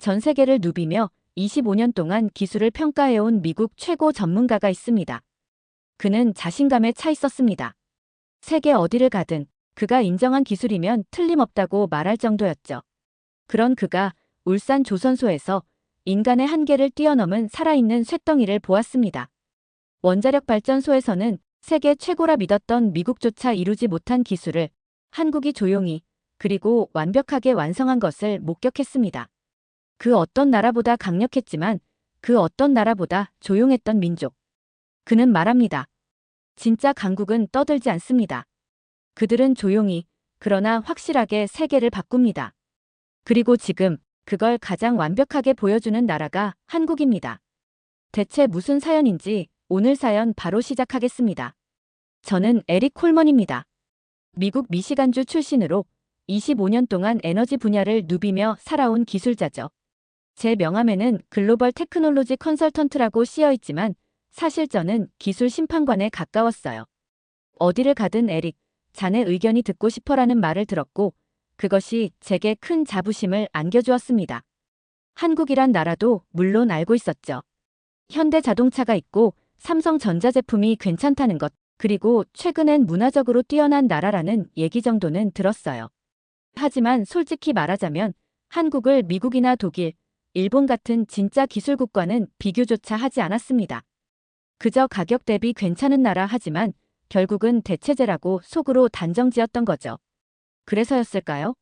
전 세계를 누비며 25년 동안 기술을 평가해온 미국 최고 전문가가 있습니다. 그는 자신감에 차 있었습니다. 세계 어디를 가든 그가 인정한 기술이면 틀림없다고 말할 정도였죠. 그런 그가 울산 조선소에서 인간의 한계를 뛰어넘은 살아있는 쇳덩이를 보았습니다. 원자력 발전소에서는 세계 최고라 믿었던 미국조차 이루지 못한 기술을 한국이 조용히 그리고 완벽하게 완성한 것을 목격했습니다. 그 어떤 나라보다 강력했지만 그 어떤 나라보다 조용했던 민족. 그는 말합니다. 진짜 강국은 떠들지 않습니다. 그들은 조용히 그러나 확실하게 세계를 바꿉니다. 그리고 지금 그걸 가장 완벽하게 보여주는 나라가 한국입니다. 대체 무슨 사연인지 오늘 사연 바로 시작하겠습니다. 저는 에릭 콜먼입니다. 미국 미시간주 출신으로 25년 동안 에너지 분야를 누비며 살아온 기술자죠. 제 명함에는 글로벌 테크놀로지 컨설턴트라고 쓰여 있지만 사실 저는 기술 심판관에 가까웠어요. 어디를 가든 에릭, 자네 의견이 듣고 싶어라는 말을 들었고 그것이 제게 큰 자부심을 안겨주었습니다. 한국이란 나라도 물론 알고 있었죠. 현대 자동차가 있고 삼성전자 제품이 괜찮다는 것, 그리고 최근엔 문화적으로 뛰어난 나라라는 얘기 정도는 들었어요. 하지만 솔직히 말하자면 한국을 미국이나 독일, 일본 같은 진짜 기술국과는 비교조차 하지 않았습니다. 그저 가격 대비 괜찮은 나라 하지만 결국은 대체제라고 속으로 단정지었던 거죠. 그래서였을까요?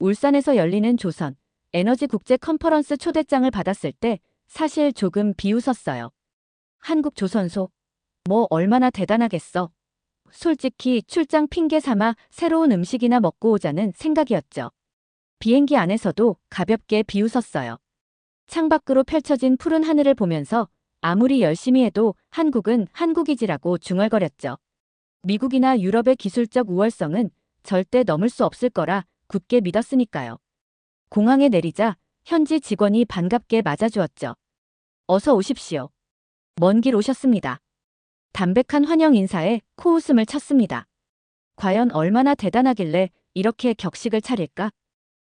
울산에서 열리는 조선 에너지 국제 컨퍼런스 초대장을 받았을 때 사실 조금 비웃었어요. 한국 조선소? 뭐 얼마나 대단하겠어. 솔직히 출장 핑계 삼아 새로운 음식이나 먹고 오자는 생각이었죠. 비행기 안에서도 가볍게 비웃었어요. 창밖으로 펼쳐진 푸른 하늘을 보면서 아무리 열심히 해도 한국은 한국이지라고 중얼거렸죠. 미국이나 유럽의 기술적 우월성은 절대 넘을 수 없을 거라 굳게 믿었으니까요. 공항에 내리자 현지 직원이 반갑게 맞아주었죠. 어서 오십시오. 먼 길 오셨습니다. 담백한 환영 인사에 코웃음을 쳤습니다. 과연 얼마나 대단하길래 이렇게 격식을 차릴까?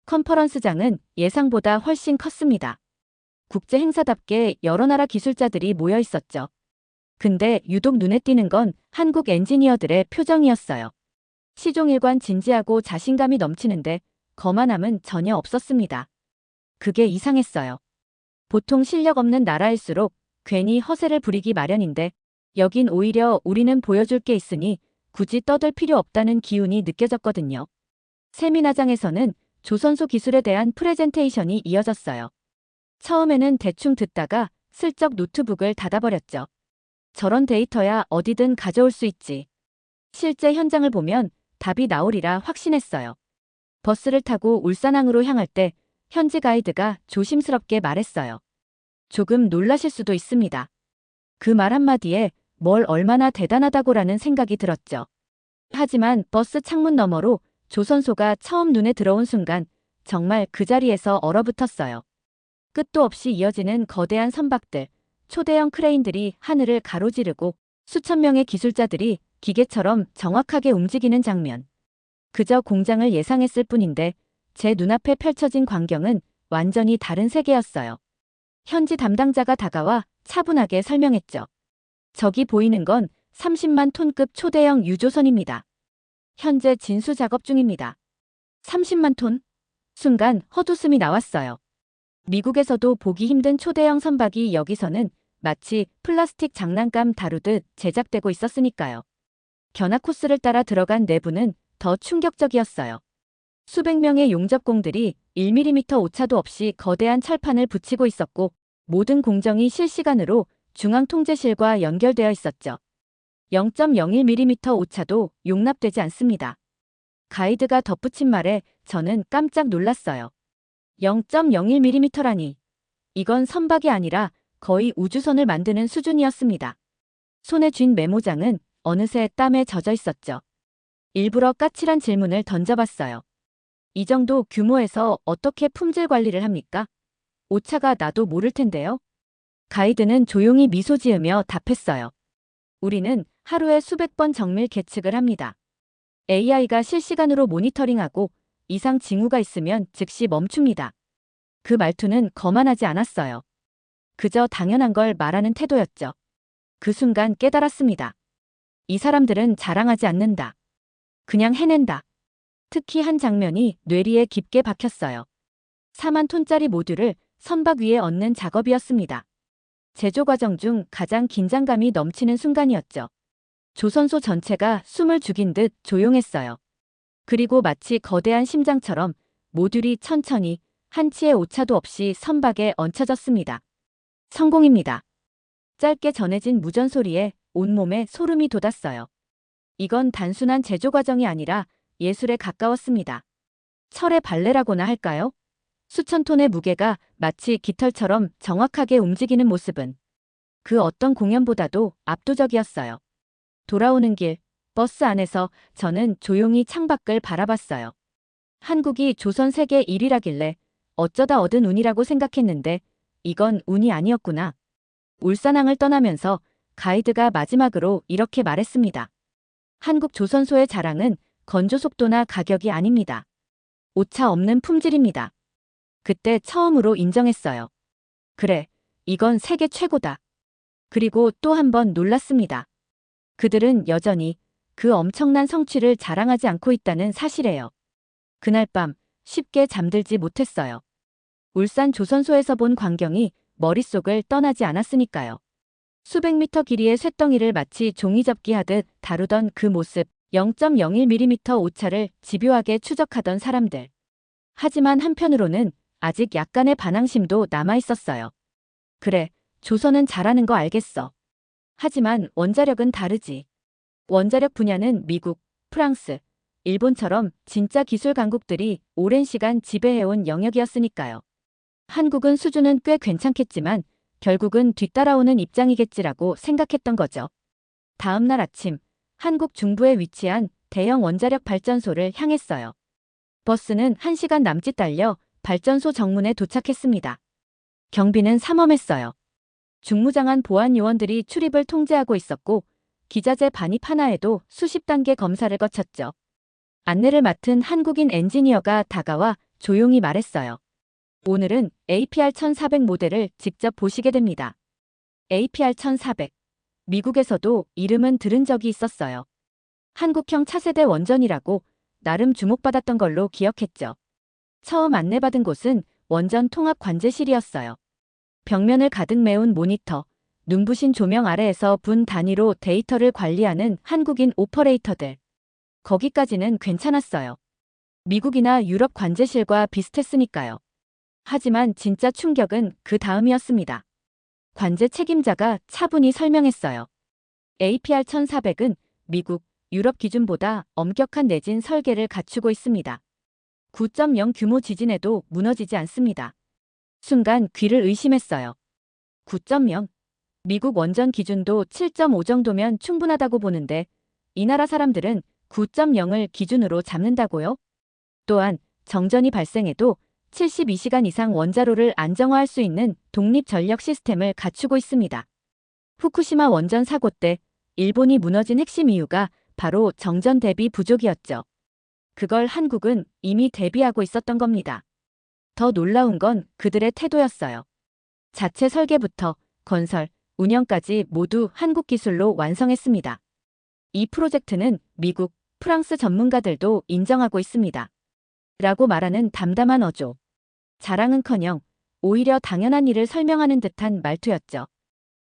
컨퍼런스장은 예상보다 훨씬 컸습니다. 국제 행사답게 여러 나라 기술자들이 모여 있었죠. 근데 유독 눈에 띄는 건 한국 엔지니어들의 표정이었어요. 시종일관 진지하고 자신감이 넘치는데 거만함은 전혀 없었습니다. 그게 이상했어요. 보통 실력 없는 나라일수록 괜히 허세를 부리기 마련인데 여긴 오히려 우리는 보여줄 게 있으니 굳이 떠들 필요 없다는 기운이 느껴졌거든요. 세미나장에서는 조선소 기술에 대한 프레젠테이션이 이어졌어요. 처음에는 대충 듣다가 슬쩍 노트북을 닫아버렸죠. 저런 데이터야 어디든 가져올 수 있지. 실제 현장을 보면 답이 나오리라 확신했어요. 버스를 타고 울산항으로 향할 때 현지 가이드가 조심스럽게 말했어요. 조금 놀라실 수도 있습니다. 그 말 한마디에 뭘 얼마나 대단하다고라는 생각이 들었죠. 하지만 버스 창문 너머로 조선소가 처음 눈에 들어온 순간 정말 그 자리에서 얼어붙었어요. 끝도 없이 이어지는 거대한 선박들, 초대형 크레인들이 하늘을 가로지르고 수천 명의 기술자들이 기계처럼 정확하게 움직이는 장면. 그저 공장을 예상했을 뿐인데 제 눈앞에 펼쳐진 광경은 완전히 다른 세계였어요. 현지 담당자가 다가와 차분하게 설명했죠. 저기 보이는 건 30만 톤급 초대형 유조선입니다. 현재 진수 작업 중입니다. 30만 톤? 순간 헛웃음이 나왔어요. 미국에서도 보기 힘든 초대형 선박이 여기서는 마치 플라스틱 장난감 다루듯 제작되고 있었으니까요. 견학 코스를 따라 들어간 내부는 더 충격적이었어요. 수백 명의 용접공들이 1mm 오차도 없이 거대한 철판을 붙이고 있었고 모든 공정이 실시간으로 중앙통제실과 연결되어 있었죠. 0.01mm 오차도 용납되지 않습니다. 가이드가 덧붙인 말에 저는 깜짝 놀랐어요. 0.01mm라니. 이건 선박이 아니라 거의 우주선을 만드는 수준이었습니다. 손에 쥔 메모장은 어느새 땀에 젖어 있었죠. 일부러 까칠한 질문을 던져봤어요. 이 정도 규모에서 어떻게 품질 관리를 합니까? 오차가 나도 모를 텐데요. 가이드는 조용히 미소 지으며 답했어요. 우리는 하루에 수백 번 정밀 계측을 합니다. AI가 실시간으로 모니터링하고 이상 징후가 있으면 즉시 멈춥니다. 그 말투는 거만하지 않았어요. 그저 당연한 걸 말하는 태도였죠. 그 순간 깨달았습니다. 이 사람들은 자랑하지 않는다. 그냥 해낸다. 특히 한 장면이 뇌리에 깊게 박혔어요. 4만 톤짜리 모듈을 선박 위에 얹는 작업이었습니다. 제조 과정 중 가장 긴장감이 넘치는 순간이었죠. 조선소 전체가 숨을 죽인 듯 조용했어요. 그리고 마치 거대한 심장처럼 모듈이 천천히 한치의 오차도 없이 선박에 얹혀졌습니다. 성공입니다. 짧게 전해진 무전 소리에 온몸에 소름이 돋았어요. 이건 단순한 제조 과정이 아니라 예술에 가까웠습니다. 철의 발레라고나 할까요? 수천 톤의 무게가 마치 깃털처럼 정확하게 움직이는 모습은 그 어떤 공연보다도 압도적이었어요. 돌아오는 길, 버스 안에서 저는 조용히 창밖을 바라봤어요. 한국이 조선 세계 1위라길래 어쩌다 얻은 운이라고 생각했는데 이건 운이 아니었구나. 울산항을 떠나면서 가이드가 마지막으로 이렇게 말했습니다. 한국 조선소의 자랑은 건조 속도나 가격이 아닙니다. 오차 없는 품질입니다. 그때 처음으로 인정했어요. 그래, 이건 세계 최고다. 그리고 또 한 번 놀랐습니다. 그들은 여전히 그 엄청난 성취를 자랑하지 않고 있다는 사실에요. 그날 밤 쉽게 잠들지 못했어요. 울산 조선소에서 본 광경이 머릿속을 떠나지 않았으니까요. 수백 미터 길이의 쇳덩이를 마치 종이접기 하듯 다루던 그 모습, 0.01mm 오차를 집요하게 추적하던 사람들. 하지만 한편으로는 아직 약간의 반항심도 남아있었어요. 그래, 조선은 잘하는 거 알겠어. 하지만 원자력은 다르지. 원자력 분야는 미국, 프랑스, 일본처럼 진짜 기술 강국들이 오랜 시간 지배해온 영역이었으니까요. 한국은 수준은 꽤 괜찮겠지만 결국은 뒤따라오는 입장이겠지라고 생각했던 거죠. 다음 날 아침, 한국 중부에 위치한 대형 원자력 발전소를 향했어요. 버스는 1시간 남짓 달려 발전소 정문에 도착했습니다. 경비는 삼엄했어요. 중무장한 보안 요원들이 출입을 통제하고 있었고 기자재 반입 하나에도 수십 단계 검사를 거쳤죠. 안내를 맡은 한국인 엔지니어가 다가와 조용히 말했어요. 오늘은 APR-1400 모델을 직접 보시게 됩니다. APR-1400. 미국에서도 이름은 들은 적이 있었어요. 한국형 차세대 원전이라고 나름 주목받았던 걸로 기억했죠. 처음 안내받은 곳은 원전 통합 관제실이었어요. 벽면을 가득 메운 모니터, 눈부신 조명 아래에서 분 단위로 데이터를 관리하는 한국인 오퍼레이터들. 거기까지는 괜찮았어요. 미국이나 유럽 관제실과 비슷했으니까요. 하지만 진짜 충격은 그 다음이었습니다. 관제 책임자가 차분히 설명했어요. APR-1400은 미국, 유럽 기준보다 엄격한 내진 설계를 갖추고 있습니다. 9.0 규모 지진에도 무너지지 않습니다. 순간 귀를 의심했어요. 9.0? 미국 원전 기준도 7.5 정도면 충분하다고 보는데 이 나라 사람들은 9.0을 기준으로 잡는다고요? 또한 정전이 발생해도 72시간 이상 원자로를 안정화할 수 있는 독립전력 시스템을 갖추고 있습니다. 후쿠시마 원전 사고 때 일본이 무너진 핵심 이유가 바로 정전 대비 부족이었죠. 그걸 한국은 이미 대비하고 있었던 겁니다. 더 놀라운 건 그들의 태도였어요. 자체 설계부터 건설, 운영까지 모두 한국 기술로 완성했습니다. 이 프로젝트는 미국, 프랑스 전문가들도 인정하고 있습니다. 라고 말하는 담담한 어조. 자랑은커녕 오히려 당연한 일을 설명하는 듯한 말투였죠.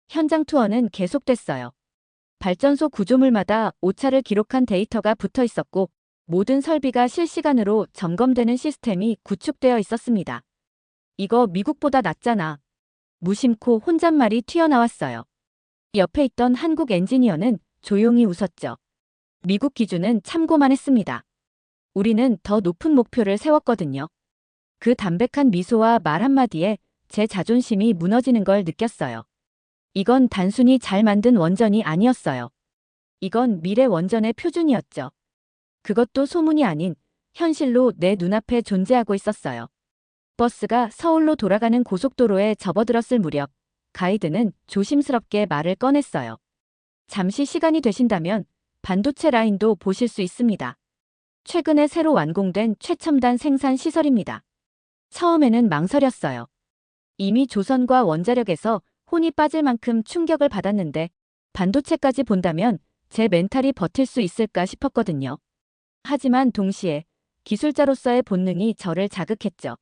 현장 투어는 계속됐어요. 발전소 구조물마다 오차를 기록한 데이터가 붙어 있었고 모든 설비가 실시간으로 점검되는 시스템이 구축되어 있었습니다. 이거 미국보다 낫잖아. 무심코 혼잣말이 튀어나왔어요. 옆에 있던 한국 엔지니어는 조용히 웃었죠. 미국 기준은 참고만 했습니다. 우리는 더 높은 목표를 세웠거든요. 그 담백한 미소와 말 한마디에 제 자존심이 무너지는 걸 느꼈어요. 이건 단순히 잘 만든 원전이 아니었어요. 이건 미래 원전의 표준이었죠. 그것도 소문이 아닌 현실로 내 눈앞에 존재하고 있었어요. 버스가 서울로 돌아가는 고속도로에 접어들었을 무렵 가이드는 조심스럽게 말을 꺼냈어요. 잠시 시간이 되신다면 반도체 라인도 보실 수 있습니다. 최근에 새로 완공된 최첨단 생산 시설입니다. 처음에는 망설였어요. 이미 조선과 원자력에서 혼이 빠질 만큼 충격을 받았는데 반도체까지 본다면 제 멘탈이 버틸 수 있을까 싶었거든요. 하지만 동시에 기술자로서의 본능이 저를 자극했죠.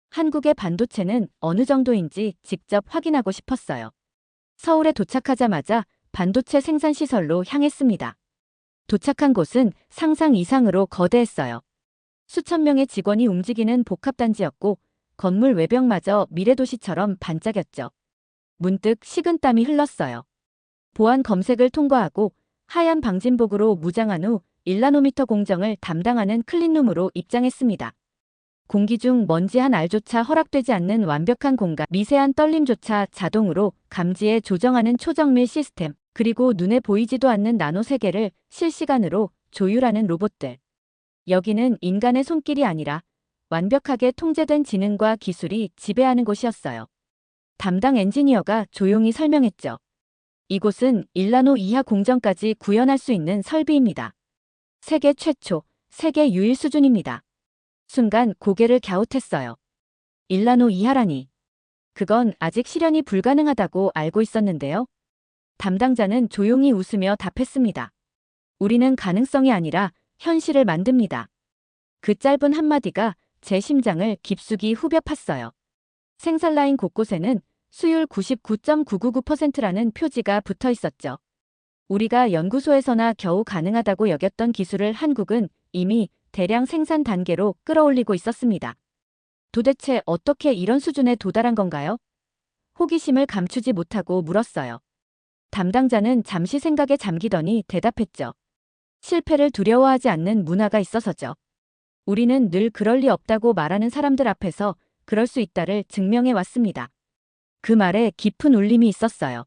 한국의 반도체는 어느 정도인지 직접 확인하고 싶었어요. 서울에 도착하자마자 반도체 생산 시설로 향했습니다. 도착한 곳은 상상 이상으로 거대했어요. 수천 명의 직원이 움직이는 복합단지였고 건물 외벽마저 미래도시처럼 반짝였죠. 문득 식은땀이 흘렀어요. 보안 검색을 통과하고 하얀 방진복으로 무장한 후 1나노미터 공정을 담당하는 클린룸으로 입장했습니다. 공기 중 먼지 한 알조차 허락되지 않는 완벽한 공간, 미세한 떨림조차 자동으로 감지해 조정하는 초정밀 시스템, 그리고 눈에 보이지도 않는 나노 세계를 실시간으로 조율하는 로봇들. 여기는 인간의 손길이 아니라 완벽하게 통제된 지능과 기술이 지배하는 곳이었어요. 담당 엔지니어가 조용히 설명했죠. 이곳은 1나노 이하 공정까지 구현할 수 있는 설비입니다. 세계 최초, 세계 유일 수준입니다. 순간 고개를 갸웃했어요. 1나노 이하라니. 그건 아직 실현이 불가능하다고 알고 있었는데요. 담당자는 조용히 웃으며 답했습니다. 우리는 가능성이 아니라 현실을 만듭니다. 그 짧은 한마디가 제 심장을 깊숙이 후벼 팠어요. 생산라인 곳곳에는 수율 99.999%라는 표지가 붙어 있었죠. 우리가 연구소에서나 겨우 가능하다고 여겼던 기술을 한국은 이미 대량 생산 단계로 끌어올리고 있었습니다. 도대체 어떻게 이런 수준에 도달한 건가요? 호기심을 감추지 못하고 물었어요. 담당자는 잠시 생각에 잠기더니 대답했죠. 실패를 두려워하지 않는 문화가 있어서죠. 우리는 늘 그럴 리 없다고 말하는 사람들 앞에서 그럴 수 있다를 증명해 왔습니다. 그 말에 깊은 울림이 있었어요.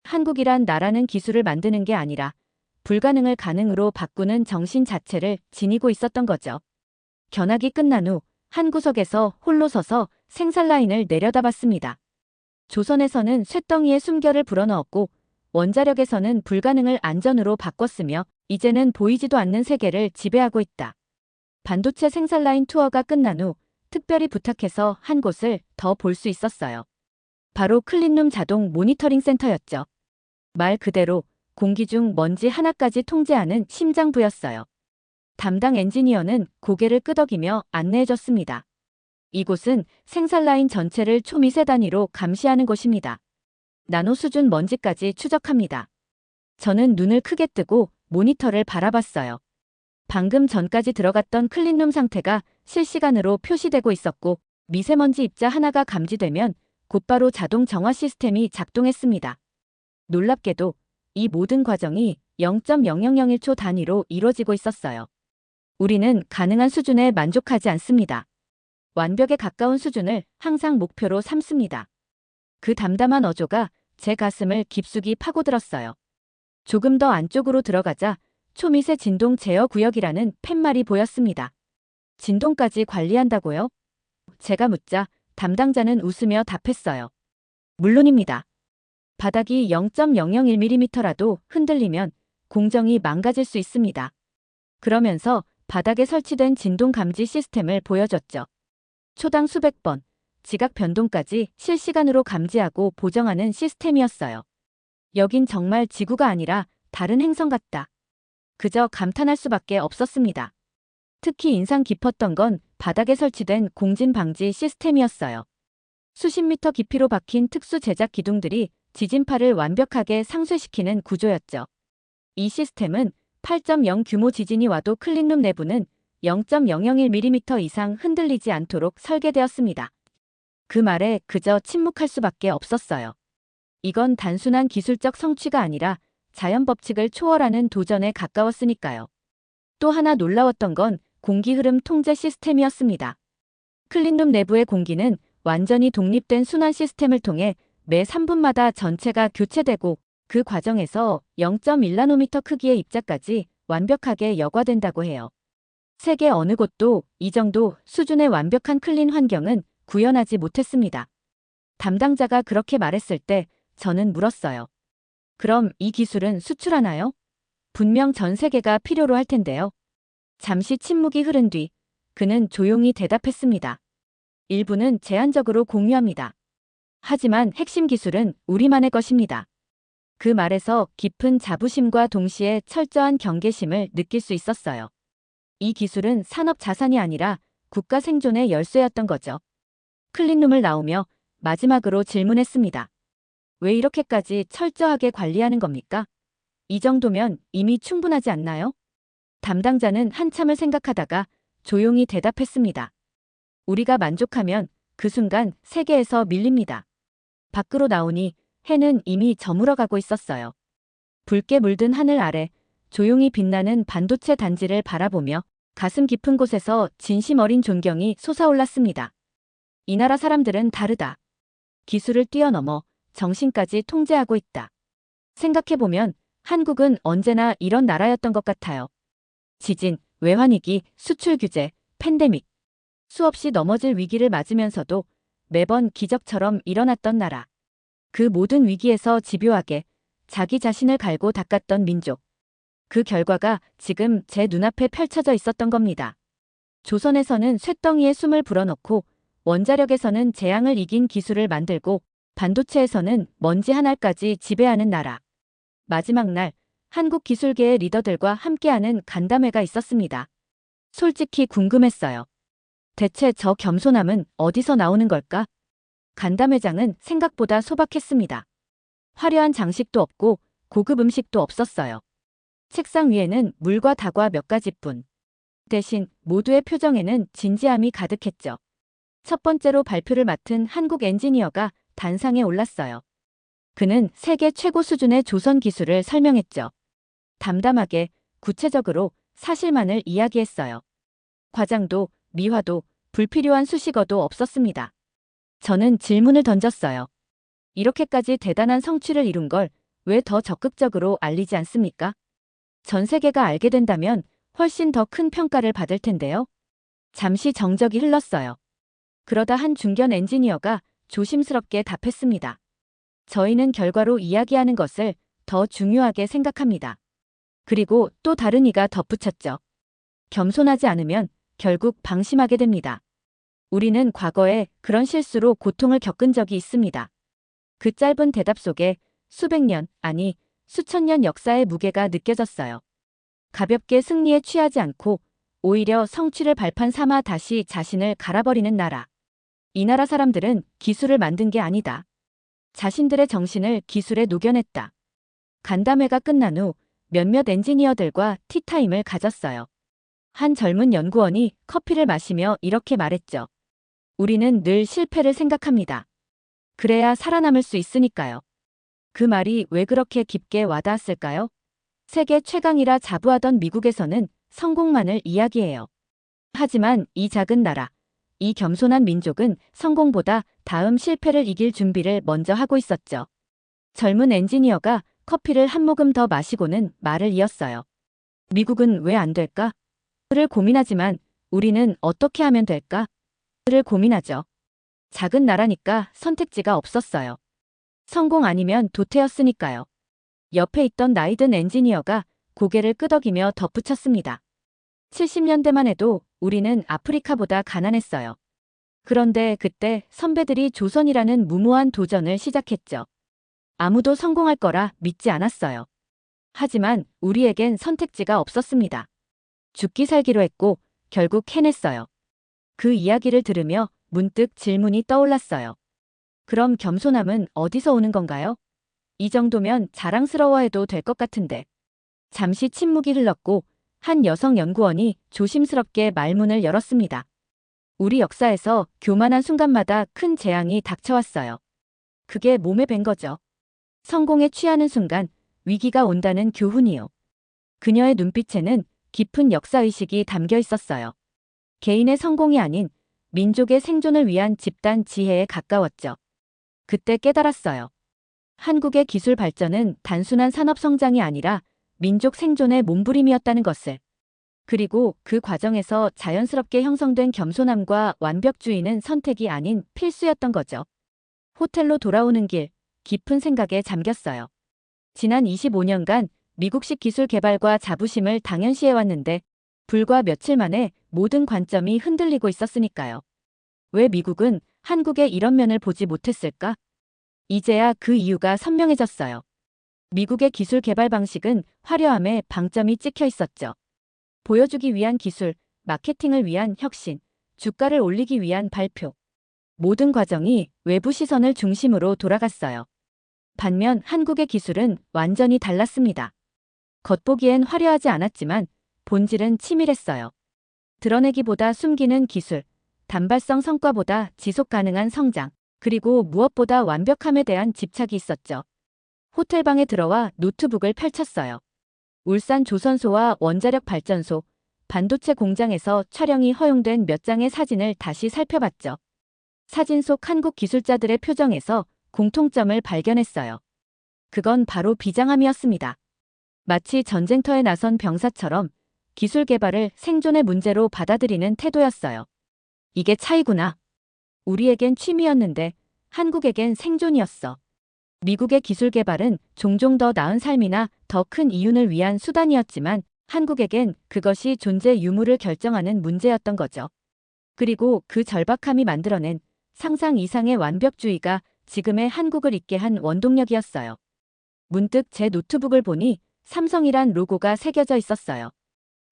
한국이란 나라는 기술을 만드는 게 아니라 불가능을 가능으로 바꾸는 정신 자체를 지니고 있었던 거죠. 견학이 끝난 후 한 구석에서 홀로 서서 생산라인을 내려다봤습니다. 조선에서는 쇳덩이에 숨결을 불어넣었고 원자력에서는 불가능을 안전으로 바꿨으며 이제는 보이지도 않는 세계를 지배하고 있다. 반도체 생산라인 투어가 끝난 후 특별히 부탁해서 한 곳을 더 볼 수 있었어요. 바로 클린룸 자동 모니터링 센터였죠. 말 그대로 공기 중 먼지 하나까지 통제하는 심장부였어요. 담당 엔지니어는 고개를 끄덕이며 안내해줬습니다. 이곳은 생산라인 전체를 초미세 단위로 감시하는 곳입니다. 나노 수준 먼지까지 추적합니다. 저는 눈을 크게 뜨고 모니터를 바라봤어요. 방금 전까지 들어갔던 클린룸 상태가 실시간으로 표시되고 있었고 미세먼지 입자 하나가 감지되면 곧바로 자동 정화 시스템이 작동했습니다. 놀랍게도 이 모든 과정이 0.0001초 단위로 이루어지고 있었어요. 우리는 가능한 수준에 만족하지 않습니다. 완벽에 가까운 수준을 항상 목표로 삼습니다. 그 담담한 어조가 제 가슴을 깊숙이 파고들었어요. 조금 더 안쪽으로 들어가자 초미세 진동 제어 구역이라는 팻말이 보였습니다. 진동까지 관리한다고요? 제가 묻자 담당자는 웃으며 답했어요. 물론입니다. 바닥이 0.001mm라도 흔들리면 공정이 망가질 수 있습니다. 그러면서 바닥에 설치된 진동 감지 시스템을 보여줬죠. 초당 수백 번, 지각 변동까지 실시간으로 감지하고 보정하는 시스템이었어요. 여긴 정말 지구가 아니라 다른 행성 같다. 그저 감탄할 수밖에 없었습니다. 특히 인상 깊었던 건 바닥에 설치된 공진 방지 시스템이었어요. 수십 미터 깊이로 박힌 특수 제작 기둥들이 지진파를 완벽하게 상쇄시키는 구조였죠. 이 시스템은 8.0 규모 지진이 와도 클린룸 내부는 0.001mm 이상 흔들리지 않도록 설계되었습니다. 그 말에 그저 침묵할 수밖에 없었어요. 이건 단순한 기술적 성취가 아니라 자연 법칙을 초월하는 도전에 가까웠으니까요. 또 하나 놀라웠던 건 공기 흐름 통제 시스템이었습니다. 클린룸 내부의 공기는 완전히 독립된 순환 시스템을 통해 매 3분마다 전체가 교체되고 그 과정에서 0.1나노미터 크기의 입자까지 완벽하게 여과된다고 해요. 세계 어느 곳도 이 정도 수준의 완벽한 클린 환경은 구현하지 못했습니다. 담당자가 그렇게 말했을 때 저는 물었어요. 그럼 이 기술은 수출하나요? 분명 전 세계가 필요로 할 텐데요. 잠시 침묵이 흐른 뒤 그는 조용히 대답했습니다. 일부는 제한적으로 공유합니다. 하지만 핵심 기술은 우리만의 것입니다. 그 말에서 깊은 자부심과 동시에 철저한 경계심을 느낄 수 있었어요. 이 기술은 산업 자산이 아니라 국가 생존의 열쇠였던 거죠. 클린룸을 나오며 마지막으로 질문했습니다. 왜 이렇게까지 철저하게 관리하는 겁니까? 이 정도면 이미 충분하지 않나요? 담당자는 한참을 생각하다가 조용히 대답했습니다. 우리가 만족하면 그 순간 세계에서 밀립니다. 밖으로 나오니 해는 이미 저물어가고 있었어요. 붉게 물든 하늘 아래 조용히 빛나는 반도체 단지를 바라보며 가슴 깊은 곳에서 진심 어린 존경이 솟아올랐습니다. 이 나라 사람들은 다르다. 기술을 뛰어넘어 정신까지 통제하고 있다. 생각해보면 한국은 언제나 이런 나라였던 것 같아요. 지진, 외환위기, 수출 규제, 팬데믹. 수없이 넘어질 위기를 맞으면서도 매번 기적처럼 일어났던 나라. 그 모든 위기에서 집요하게 자기 자신을 갈고 닦았던 민족. 그 결과가 지금 제 눈앞에 펼쳐져 있었던 겁니다. 조선에서는 쇳덩이에 숨을 불어넣고 원자력에서는 재앙을 이긴 기술을 만들고 반도체에서는 먼지 하나까지 지배하는 나라. 마지막 날 한국 기술계의 리더들과 함께하는 간담회가 있었습니다. 솔직히 궁금했어요. 대체 저 겸손함은 어디서 나오는 걸까? 간담회장은 생각보다 소박했습니다. 화려한 장식도 없고 고급 음식도 없었어요. 책상 위에는 물과 다과 몇 가지뿐. 대신 모두의 표정에는 진지함이 가득했죠. 첫 번째로 발표를 맡은 한국 엔지니어가 단상에 올랐어요. 그는 세계 최고 수준의 조선 기술을 설명했죠. 담담하게, 구체적으로 사실만을 이야기했어요. 과장도, 미화도, 불필요한 수식어도 없었습니다. 저는 질문을 던졌어요. 이렇게까지 대단한 성취를 이룬 걸 왜 더 적극적으로 알리지 않습니까? 전 세계가 알게 된다면 훨씬 더 큰 평가를 받을 텐데요. 잠시 정적이 흘렀어요. 그러다 한 중견 엔지니어가 조심스럽게 답했습니다. 저희는 결과로 이야기하는 것을 더 중요하게 생각합니다. 그리고 또 다른 이가 덧붙였죠. 겸손하지 않으면 결국 방심하게 됩니다. 우리는 과거에 그런 실수로 고통을 겪은 적이 있습니다. 그 짧은 대답 속에 수백 년, 아니 수천 년 역사의 무게가 느껴졌어요. 가볍게 승리에 취하지 않고 오히려 성취를 발판 삼아 다시 자신을 갈아버리는 나라. 이 나라 사람들은 기술을 만든 게 아니다. 자신들의 정신을 기술에 녹여냈다. 간담회가 끝난 후 몇몇 엔지니어들과 티타임을 가졌어요. 한 젊은 연구원이 커피를 마시며 이렇게 말했죠. 우리는 늘 실패를 생각합니다. 그래야 살아남을 수 있으니까요. 그 말이 왜 그렇게 깊게 와닿았을까요? 세계 최강이라 자부하던 미국에서는 성공만을 이야기해요. 하지만 이 작은 나라, 이 겸손한 민족은 성공보다 다음 실패를 이길 준비를 먼저 하고 있었죠. 젊은 엔지니어가 커피를 한 모금 더 마시고는 말을 이었어요. 미국은 왜 안 될까? 를 고민하지만 우리는 어떻게 하면 될까? 를 고민하죠. 작은 나라니까 선택지가 없었어요. 성공 아니면 도태였으니까요. 옆에 있던 나이든 엔지니어가 고개를 끄덕이며 덧붙였습니다. 70년대만 해도 우리는 아프리카보다 가난했어요. 그런데 그때 선배들이 조선이라는 무모한 도전을 시작했죠. 아무도 성공할 거라 믿지 않았어요. 하지만 우리에겐 선택지가 없었습니다. 죽기 살기로 했고 결국 해냈어요. 그 이야기를 들으며 문득 질문이 떠올랐어요. 그럼 겸손함은 어디서 오는 건가요? 이 정도면 자랑스러워해도 될 것 같은데. 잠시 침묵이 흘렀고 한 여성 연구원이 조심스럽게 말문을 열었습니다. 우리 역사에서 교만한 순간마다 큰 재앙이 닥쳐왔어요. 그게 몸에 밴 거죠. 성공에 취하는 순간 위기가 온다는 교훈이요. 그녀의 눈빛에는 깊은 역사의식이 담겨 있었어요. 개인의 성공이 아닌 민족의 생존을 위한 집단 지혜에 가까웠죠. 그때 깨달았어요. 한국의 기술 발전은 단순한 산업 성장이 아니라 민족 생존의 몸부림이었다는 것을. 그리고 그 과정에서 자연스럽게 형성된 겸손함과 완벽주의는 선택이 아닌 필수였던 거죠. 호텔로 돌아오는 길, 깊은 생각에 잠겼어요. 지난 25년간 미국식 기술 개발과 자부심을 당연시해왔는데 불과 며칠 만에 모든 관점이 흔들리고 있었으니까요. 왜 미국은 한국의 이런 면을 보지 못했을까? 이제야 그 이유가 선명해졌어요. 미국의 기술 개발 방식은 화려함에 방점이 찍혀 있었죠. 보여주기 위한 기술, 마케팅을 위한 혁신, 주가를 올리기 위한 발표. 모든 과정이 외부 시선을 중심으로 돌아갔어요. 반면 한국의 기술은 완전히 달랐습니다. 겉보기엔 화려하지 않았지만 본질은 치밀했어요. 드러내기보다 숨기는 기술, 단발성 성과보다 지속 가능한 성장, 그리고 무엇보다 완벽함에 대한 집착이 있었죠. 호텔방에 들어와 노트북을 펼쳤어요. 울산 조선소와 원자력 발전소, 반도체 공장에서 촬영이 허용된 몇 장의 사진을 다시 살펴봤죠. 사진 속 한국 기술자들의 표정에서 공통점을 발견했어요. 그건 바로 비장함이었습니다. 마치 전쟁터에 나선 병사처럼 기술 개발을 생존의 문제로 받아들이는 태도였어요. 이게 차이구나. 우리에겐 취미였는데 한국에겐 생존이었어. 미국의 기술 개발은 종종 더 나은 삶이나 더 큰 이윤을 위한 수단이었지만 한국에겐 그것이 존재 유무를 결정하는 문제였던 거죠. 그리고 그 절박함이 만들어낸 상상 이상의 완벽주의가 지금의 한국을 있게 한 원동력이었어요. 문득 제 노트북을 보니 삼성이란 로고가 새겨져 있었어요.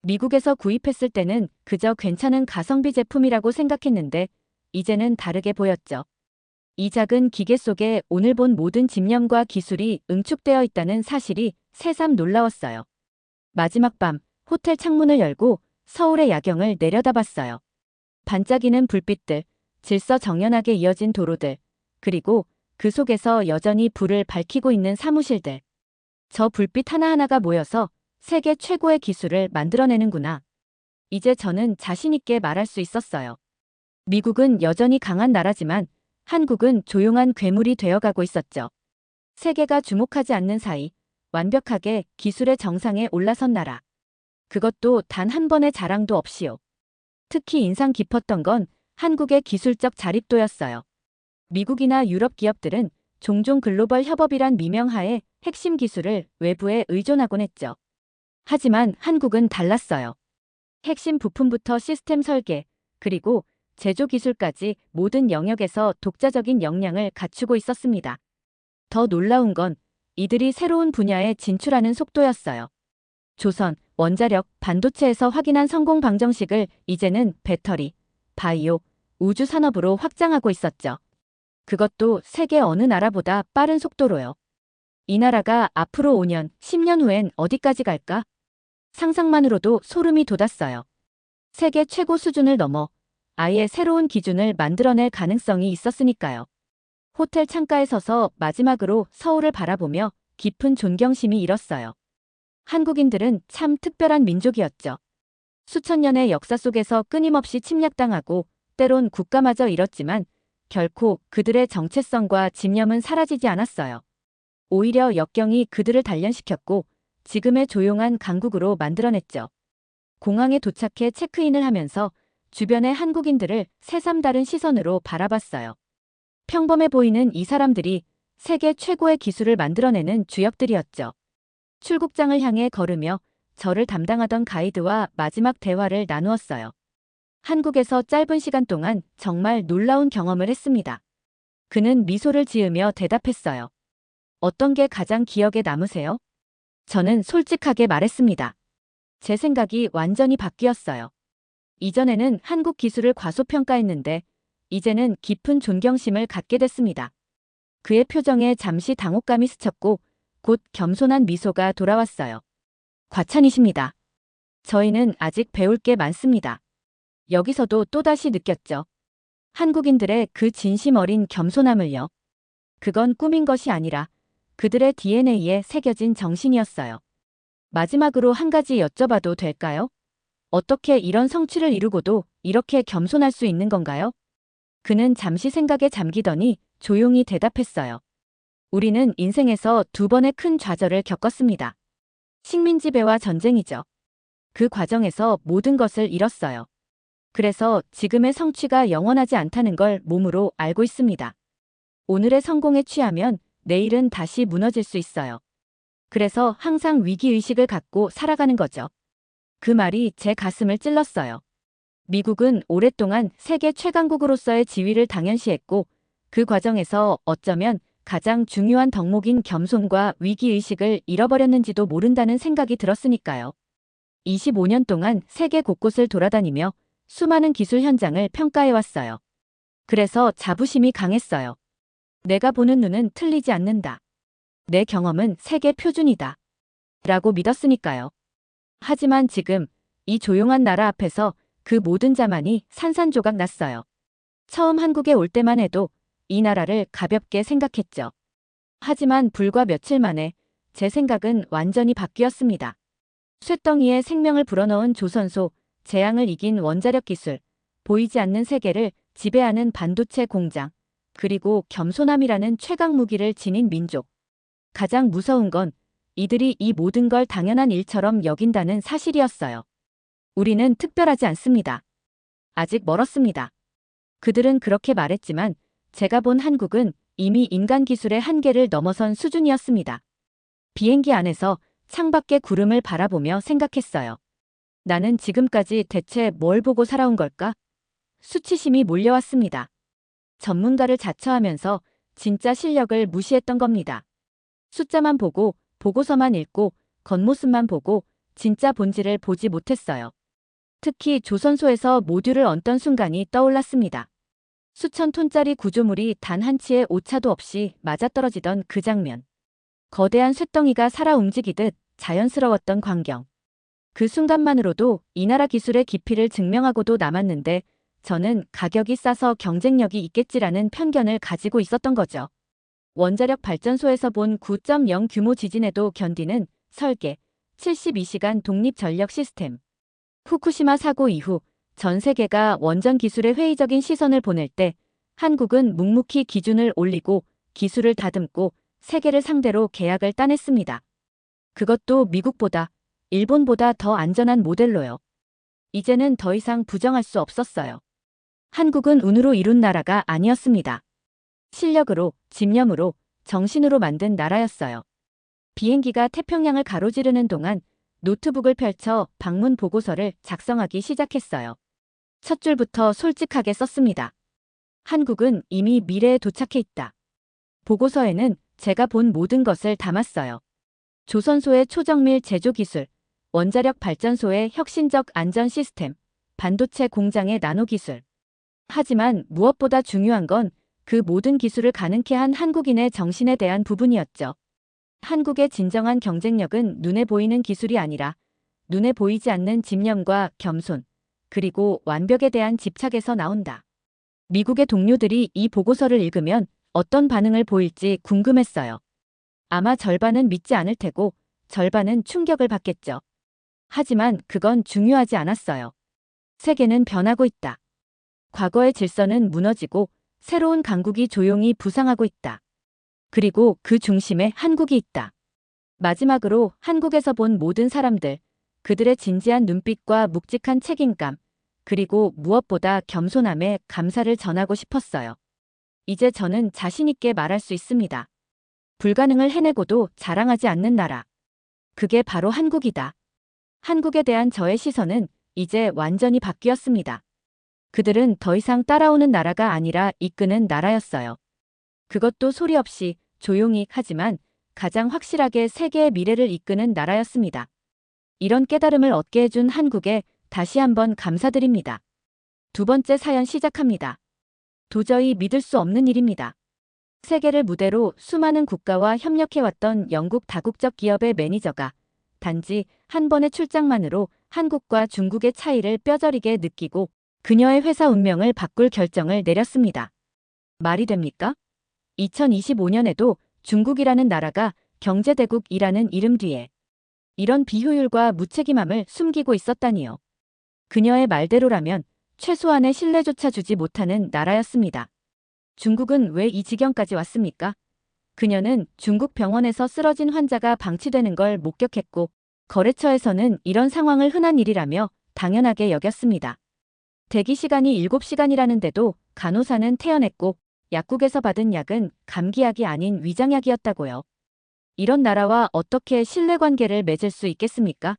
미국에서 구입했을 때는 그저 괜찮은 가성비 제품이라고 생각했는데 이제는 다르게 보였죠. 이 작은 기계 속에 오늘 본 모든 집념과 기술이 응축되어 있다는 사실이 새삼 놀라웠어요. 마지막 밤, 호텔 창문을 열고 서울의 야경을 내려다봤어요. 반짝이는 불빛들, 질서정연하게 이어진 도로들, 그리고 그 속에서 여전히 불을 밝히고 있는 사무실들. 저 불빛 하나하나가 모여서 세계 최고의 기술을 만들어내는구나. 이제 저는 자신 있게 말할 수 있었어요. 미국은 여전히 강한 나라지만 한국은 조용한 괴물이 되어가고 있었죠. 세계가 주목하지 않는 사이 완벽하게 기술의 정상에 올라선 나라. 그것도 단 한 번의 자랑도 없이요. 특히 인상 깊었던 건 한국의 기술적 자립도였어요. 미국이나 유럽 기업들은 종종 글로벌 협업이란 미명하에 핵심 기술을 외부에 의존하곤 했죠. 하지만 한국은 달랐어요. 핵심 부품부터 시스템 설계, 그리고 제조 기술까지 모든 영역에서 독자적인 역량을 갖추고 있었습니다. 더 놀라운 건 이들이 새로운 분야에 진출하는 속도였어요. 조선, 원자력, 반도체에서 확인한 성공 방정식을 이제는 배터리, 바이오, 우주 산업으로 확장하고 있었죠. 그것도 세계 어느 나라보다 빠른 속도로요. 이 나라가 앞으로 5년, 10년 후엔 어디까지 갈까? 상상만으로도 소름이 돋았어요. 세계 최고 수준을 넘어 아예 새로운 기준을 만들어낼 가능성이 있었으니까요. 호텔 창가에 서서 마지막으로 서울을 바라보며 깊은 존경심이 일었어요. 한국인들은 참 특별한 민족이었죠. 수천 년의 역사 속에서 끊임없이 침략당하고 때론 국가마저 잃었지만 결코 그들의 정체성과 집념은 사라지지 않았어요. 오히려 역경이 그들을 단련시켰고 지금의 조용한 강국으로 만들어냈죠. 공항에 도착해 체크인을 하면서 주변의 한국인들을 새삼 다른 시선으로 바라봤어요. 평범해 보이는 이 사람들이 세계 최고의 기술을 만들어내는 주역들이었죠. 출국장을 향해 걸으며 저를 담당하던 가이드와 마지막 대화를 나누었어요. 한국에서 짧은 시간 동안 정말 놀라운 경험을 했습니다. 그는 미소를 지으며 대답했어요. 어떤 게 가장 기억에 남으세요? 저는 솔직하게 말했습니다. 제 생각이 완전히 바뀌었어요. 이전에는 한국 기술을 과소평가했는데 이제는 깊은 존경심을 갖게 됐습니다. 그의 표정에 잠시 당혹감이 스쳤고 곧 겸손한 미소가 돌아왔어요. 과찬이십니다. 저희는 아직 배울 게 많습니다. 여기서도 또다시 느꼈죠. 한국인들의 그 진심 어린 겸손함을요. 그건 꾸민 것이 아니라 그들의 DNA에 새겨진 정신이었어요. 마지막으로 한 가지 여쭤봐도 될까요? 어떻게 이런 성취를 이루고도 이렇게 겸손할 수 있는 건가요? 그는 잠시 생각에 잠기더니 조용히 대답했어요. 우리는 인생에서 두 번의 큰 좌절을 겪었습니다. 식민지배와 전쟁이죠. 그 과정에서 모든 것을 잃었어요. 그래서 지금의 성취가 영원하지 않다는 걸 몸으로 알고 있습니다. 오늘의 성공에 취하면 내일은 다시 무너질 수 있어요. 그래서 항상 위기의식을 갖고 살아가는 거죠. 그 말이 제 가슴을 찔렀어요. 미국은 오랫동안 세계 최강국으로서의 지위를 당연시했고 그 과정에서 어쩌면 가장 중요한 덕목인 겸손과 위기의식을 잃어버렸는지도 모른다는 생각이 들었으니까요. 25년 동안 세계 곳곳을 돌아다니며 수많은 기술 현장을 평가해왔어요. 그래서 자부심이 강했어요. 내가 보는 눈은 틀리지 않는다. 내 경험은 세계 표준이다. 라고 믿었으니까요. 하지만 지금 이 조용한 나라 앞에서 그 모든 자만이 산산조각 났어요. 처음 한국에 올 때만 해도 이 나라를 가볍게 생각했죠. 하지만 불과 며칠 만에 제 생각은 완전히 바뀌었습니다. 쇳덩이에 생명을 불어넣은 조선소, 재앙을 이긴 원자력 기술, 보이지 않는 세계를 지배하는 반도체 공장, 그리고 겸손함이라는 최강 무기를 지닌 민족. 가장 무서운 건 이들이 이 모든 걸 당연한 일처럼 여긴다는 사실이었어요. 우리는 특별하지 않습니다. 아직 멀었습니다. 그들은 그렇게 말했지만 제가 본 한국은 이미 인간 기술의 한계를 넘어선 수준이었습니다. 비행기 안에서 창밖의 구름을 바라보며 생각했어요. 나는 지금까지 대체 뭘 보고 살아온 걸까? 수치심이 몰려왔습니다. 전문가를 자처하면서 진짜 실력을 무시했던 겁니다. 숫자만 보고 보고서만 읽고 겉모습만 보고 진짜 본질을 보지 못했어요. 특히 조선소에서 모듈을 얹던 순간이 떠올랐습니다. 수천 톤짜리 구조물이 단 한 치의 오차도 없이 맞아떨어지던 그 장면. 거대한 쇳덩이가 살아 움직이듯 자연스러웠던 광경. 그 순간만으로도 이 나라 기술의 깊이를 증명하고도 남았는데 저는 가격이 싸서 경쟁력이 있겠지라는 편견을 가지고 있었던 거죠. 원자력 발전소에서 본 9.0 규모 지진에도 견디는 설계, 72시간 독립 전력 시스템. 후쿠시마 사고 이후 전 세계가 원전 기술에 회의적인 시선을 보낼 때 한국은 묵묵히 기준을 올리고 기술을 다듬고 세계를 상대로 계약을 따냈습니다. 그것도 미국보다, 일본보다 더 안전한 모델로요. 이제는 더 이상 부정할 수 없었어요. 한국은 운으로 이룬 나라가 아니었습니다. 실력으로, 집념으로, 정신으로 만든 나라였어요. 비행기가 태평양을 가로지르는 동안 노트북을 펼쳐 방문 보고서를 작성하기 시작했어요. 첫 줄부터 솔직하게 썼습니다. 한국은 이미 미래에 도착해 있다. 보고서에는 제가 본 모든 것을 담았어요. 조선소의 초정밀 제조 기술, 원자력 발전소의 혁신적 안전 시스템, 반도체 공장의 나노 기술. 하지만 무엇보다 중요한 건 그 모든 기술을 가능케 한 한국인의 정신에 대한 부분이었죠. 한국의 진정한 경쟁력은 눈에 보이는 기술이 아니라 눈에 보이지 않는 집념과 겸손, 그리고 완벽에 대한 집착에서 나온다. 미국의 동료들이 이 보고서를 읽으면 어떤 반응을 보일지 궁금했어요. 아마 절반은 믿지 않을 테고 절반은 충격을 받겠죠. 하지만 그건 중요하지 않았어요. 세계는 변하고 있다. 과거의 질서는 무너지고 새로운 강국이 조용히 부상하고 있다. 그리고 그 중심에 한국이 있다. 마지막으로 한국에서 본 모든 사람들, 그들의 진지한 눈빛과 묵직한 책임감, 그리고 무엇보다 겸손함에 감사를 전하고 싶었어요. 이제 저는 자신 있게 말할 수 있습니다. 불가능을 해내고도 자랑하지 않는 나라. 그게 바로 한국이다. 한국에 대한 저의 시선은 이제 완전히 바뀌었습니다. 그들은 더 이상 따라오는 나라가 아니라 이끄는 나라였어요. 그것도 소리 없이 조용히 하지만 가장 확실하게 세계의 미래를 이끄는 나라였습니다. 이런 깨달음을 얻게 해준 한국에 다시 한번 감사드립니다. 두 번째 사연 시작합니다. 도저히 믿을 수 없는 일입니다. 세계를 무대로 수많은 국가와 협력해왔던 영국 다국적 기업의 매니저가 단지 한 번의 출장만으로 한국과 중국의 차이를 뼈저리게 느끼고 그녀의 회사 운명을 바꿀 결정을 내렸습니다. 말이 됩니까? 2025년에도 중국이라는 나라가 경제대국이라는 이름 뒤에 이런 비효율과 무책임함을 숨기고 있었다니요. 그녀의 말대로라면 최소한의 신뢰조차 주지 못하는 나라였습니다. 중국은 왜 이 지경까지 왔습니까? 그녀는 중국 병원에서 쓰러진 환자가 방치되는 걸 목격했고 거래처에서는 이런 상황을 흔한 일이라며 당연하게 여겼습니다. 대기 시간이 7시간이라는데도 간호사는 퇴원했고 약국에서 받은 약은 감기약이 아닌 위장약이었다고요. 이런 나라와 어떻게 신뢰관계를 맺을 수 있겠습니까?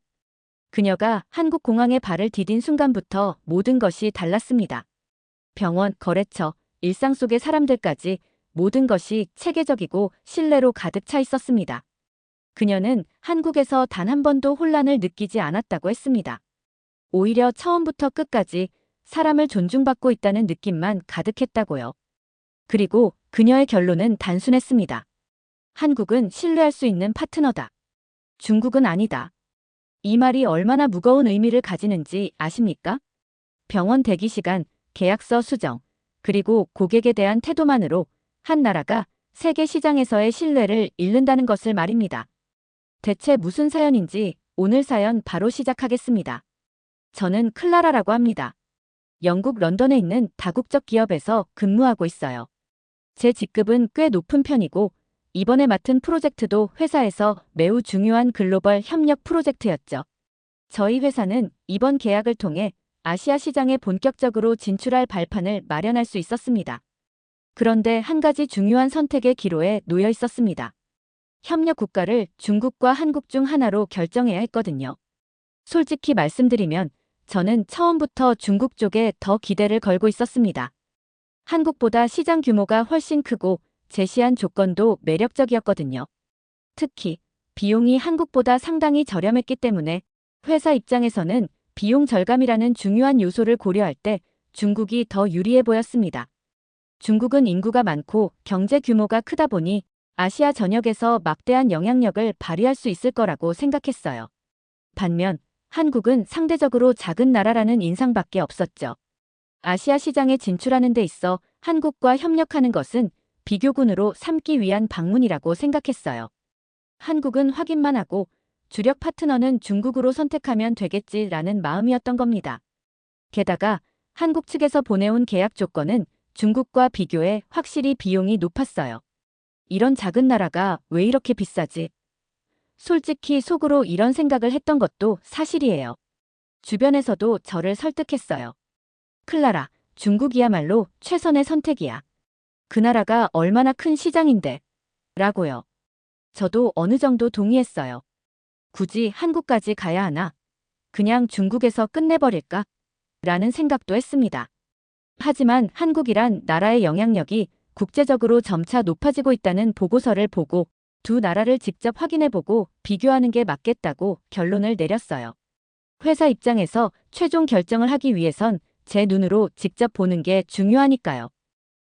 그녀가 한국 공항에 발을 디딘 순간부터 모든 것이 달랐습니다. 병원, 거래처, 일상 속의 사람들까지 모든 것이 체계적이고 신뢰로 가득 차 있었습니다. 그녀는 한국에서 단 한 번도 혼란을 느끼지 않았다고 했습니다. 오히려 처음부터 끝까지 사람을 존중받고 있다는 느낌만 가득했다고요. 그리고 그녀의 결론은 단순했습니다. 한국은 신뢰할 수 있는 파트너다. 중국은 아니다. 이 말이 얼마나 무거운 의미를 가지는지 아십니까? 병원 대기 시간, 계약서 수정, 그리고 고객에 대한 태도만으로 한 나라가 세계 시장에서의 신뢰를 잃는다는 것을 말입니다. 대체 무슨 사연인지 오늘 사연 바로 시작하겠습니다. 저는 클라라라고 합니다. 영국 런던에 있는 다국적 기업에서 근무하고 있어요. 제 직급은 꽤 높은 편이고 이번에 맡은 프로젝트도 회사에서 매우 중요한 글로벌 협력 프로젝트였죠. 저희 회사는 이번 계약을 통해 아시아 시장에 본격적으로 진출할 발판을 마련할 수 있었습니다. 그런데 한 가지 중요한 선택의 기로에 놓여 있었습니다. 협력 국가를 중국과 한국 중 하나로 결정해야 했거든요. 솔직히 말씀드리면 저는 처음부터 중국 쪽에 더 기대를 걸고 있었습니다. 한국보다 시장 규모가 훨씬 크고 제시한 조건도 매력적이었거든요. 특히 비용이 한국보다 상당히 저렴했기 때문에 회사 입장에서는 비용 절감이라는 중요한 요소를 고려할 때 중국이 더 유리해 보였습니다. 중국은 인구가 많고 경제 규모가 크다 보니 아시아 전역에서 막대한 영향력을 발휘할 수 있을 거라고 생각했어요. 반면 한국은 상대적으로 작은 나라라는 인상밖에 없었죠. 아시아 시장에 진출하는 데 있어 한국과 협력하는 것은 비교군으로 삼기 위한 방문이라고 생각했어요. 한국은 확인만 하고 주력 파트너는 중국으로 선택하면 되겠지라는 마음이었던 겁니다. 게다가 한국 측에서 보내온 계약 조건은 중국과 비교해 확실히 비용이 높았어요. 이런 작은 나라가 왜 이렇게 비싸지? 솔직히 속으로 이런 생각을 했던 것도 사실이에요. 주변에서도 저를 설득했어요. 클라라, 중국이야말로 최선의 선택이야. 그 나라가 얼마나 큰 시장인데. 라고요. 저도 어느 정도 동의했어요. 굳이 한국까지 가야 하나? 그냥 중국에서 끝내버릴까? 라는 생각도 했습니다. 하지만 한국이란 나라의 영향력이 국제적으로 점차 높아지고 있다는 보고서를 보고 두 나라를 직접 확인해보고 비교하는 게 맞겠다고 결론을 내렸어요. 회사 입장에서 최종 결정을 하기 위해선 제 눈으로 직접 보는 게 중요하니까요.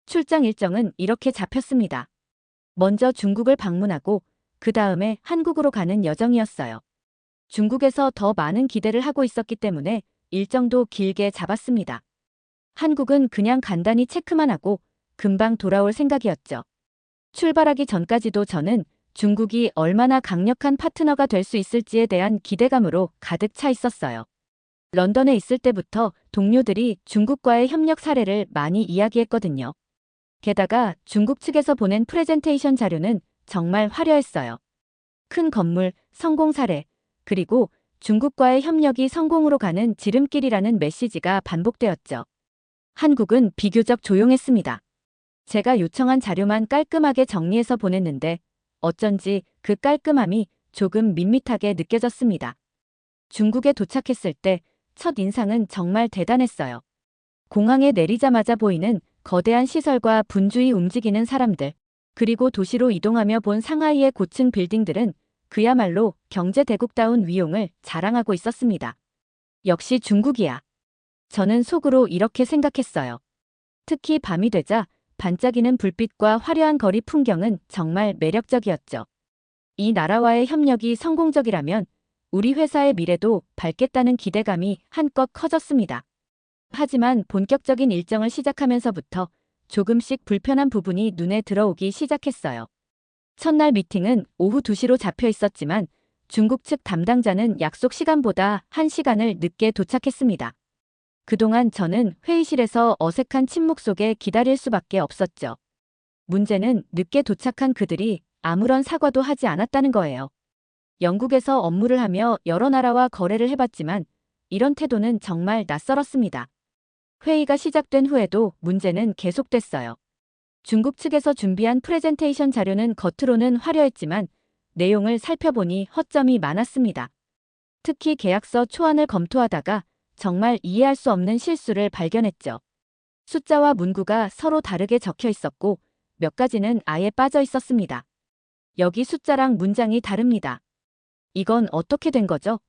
출장 일정은 이렇게 잡혔습니다. 먼저 중국을 방문하고 그 다음에 한국으로 가는 여정이었어요. 중국에서 더 많은 기대를 하고 있었기 때문에 일정도 길게 잡았습니다. 한국은 그냥 간단히 체크만 하고 금방 돌아올 생각이었죠. 출발하기 전까지도 저는 중국이 얼마나 강력한 파트너가 될 수 있을지에 대한 기대감으로 가득 차 있었어요. 런던에 있을 때부터 동료들이 중국과의 협력 사례를 많이 이야기했거든요. 게다가 중국 측에서 보낸 프레젠테이션 자료는 정말 화려했어요. 큰 건물, 성공 사례, 그리고 중국과의 협력이 성공으로 가는 지름길이라는 메시지가 반복되었죠. 한국은 비교적 조용했습니다. 제가 요청한 자료만 깔끔하게 정리해서 보냈는데 어쩐지 그 깔끔함이 조금 밋밋하게 느껴졌습니다. 중국에 도착했을 때 첫 인상은 정말 대단했어요. 공항에 내리자마자 보이는 거대한 시설과 분주히 움직이는 사람들, 그리고 도시로 이동하며 본 상하이의 고층 빌딩들은 그야말로 경제 대국다운 위용을 자랑하고 있었습니다. 역시 중국이야. 저는 속으로 이렇게 생각했어요. 특히 밤이 되자 반짝이는 불빛과 화려한 거리 풍경은 정말 매력적이었죠. 이 나라와의 협력이 성공적이라면 우리 회사의 미래도 밝겠다는 기대감이 한껏 커졌습니다. 하지만 본격적인 일정을 시작하면서부터 조금씩 불편한 부분이 눈에 들어오기 시작했어요. 첫날 미팅은 오후 2시로 잡혀 있었지만 중국 측 담당자는 약속 시간보다 1시간을 늦게 도착했습니다. 그동안 저는 회의실에서 어색한 침묵 속에 기다릴 수밖에 없었죠. 문제는 늦게 도착한 그들이 아무런 사과도 하지 않았다는 거예요. 영국에서 업무를 하며 여러 나라와 거래를 해봤지만 이런 태도는 정말 낯설었습니다. 회의가 시작된 후에도 문제는 계속됐어요. 중국 측에서 준비한 프레젠테이션 자료는 겉으로는 화려했지만 내용을 살펴보니 허점이 많았습니다. 특히 계약서 초안을 검토하다가 정말 이해할 수 없는 실수를 발견했죠. 숫자와 문구가 서로 다르게 적혀 있었고 몇 가지는 아예 빠져 있었습니다. 여기 숫자랑 문장이 다릅니다. 이건 어떻게 된 거죠?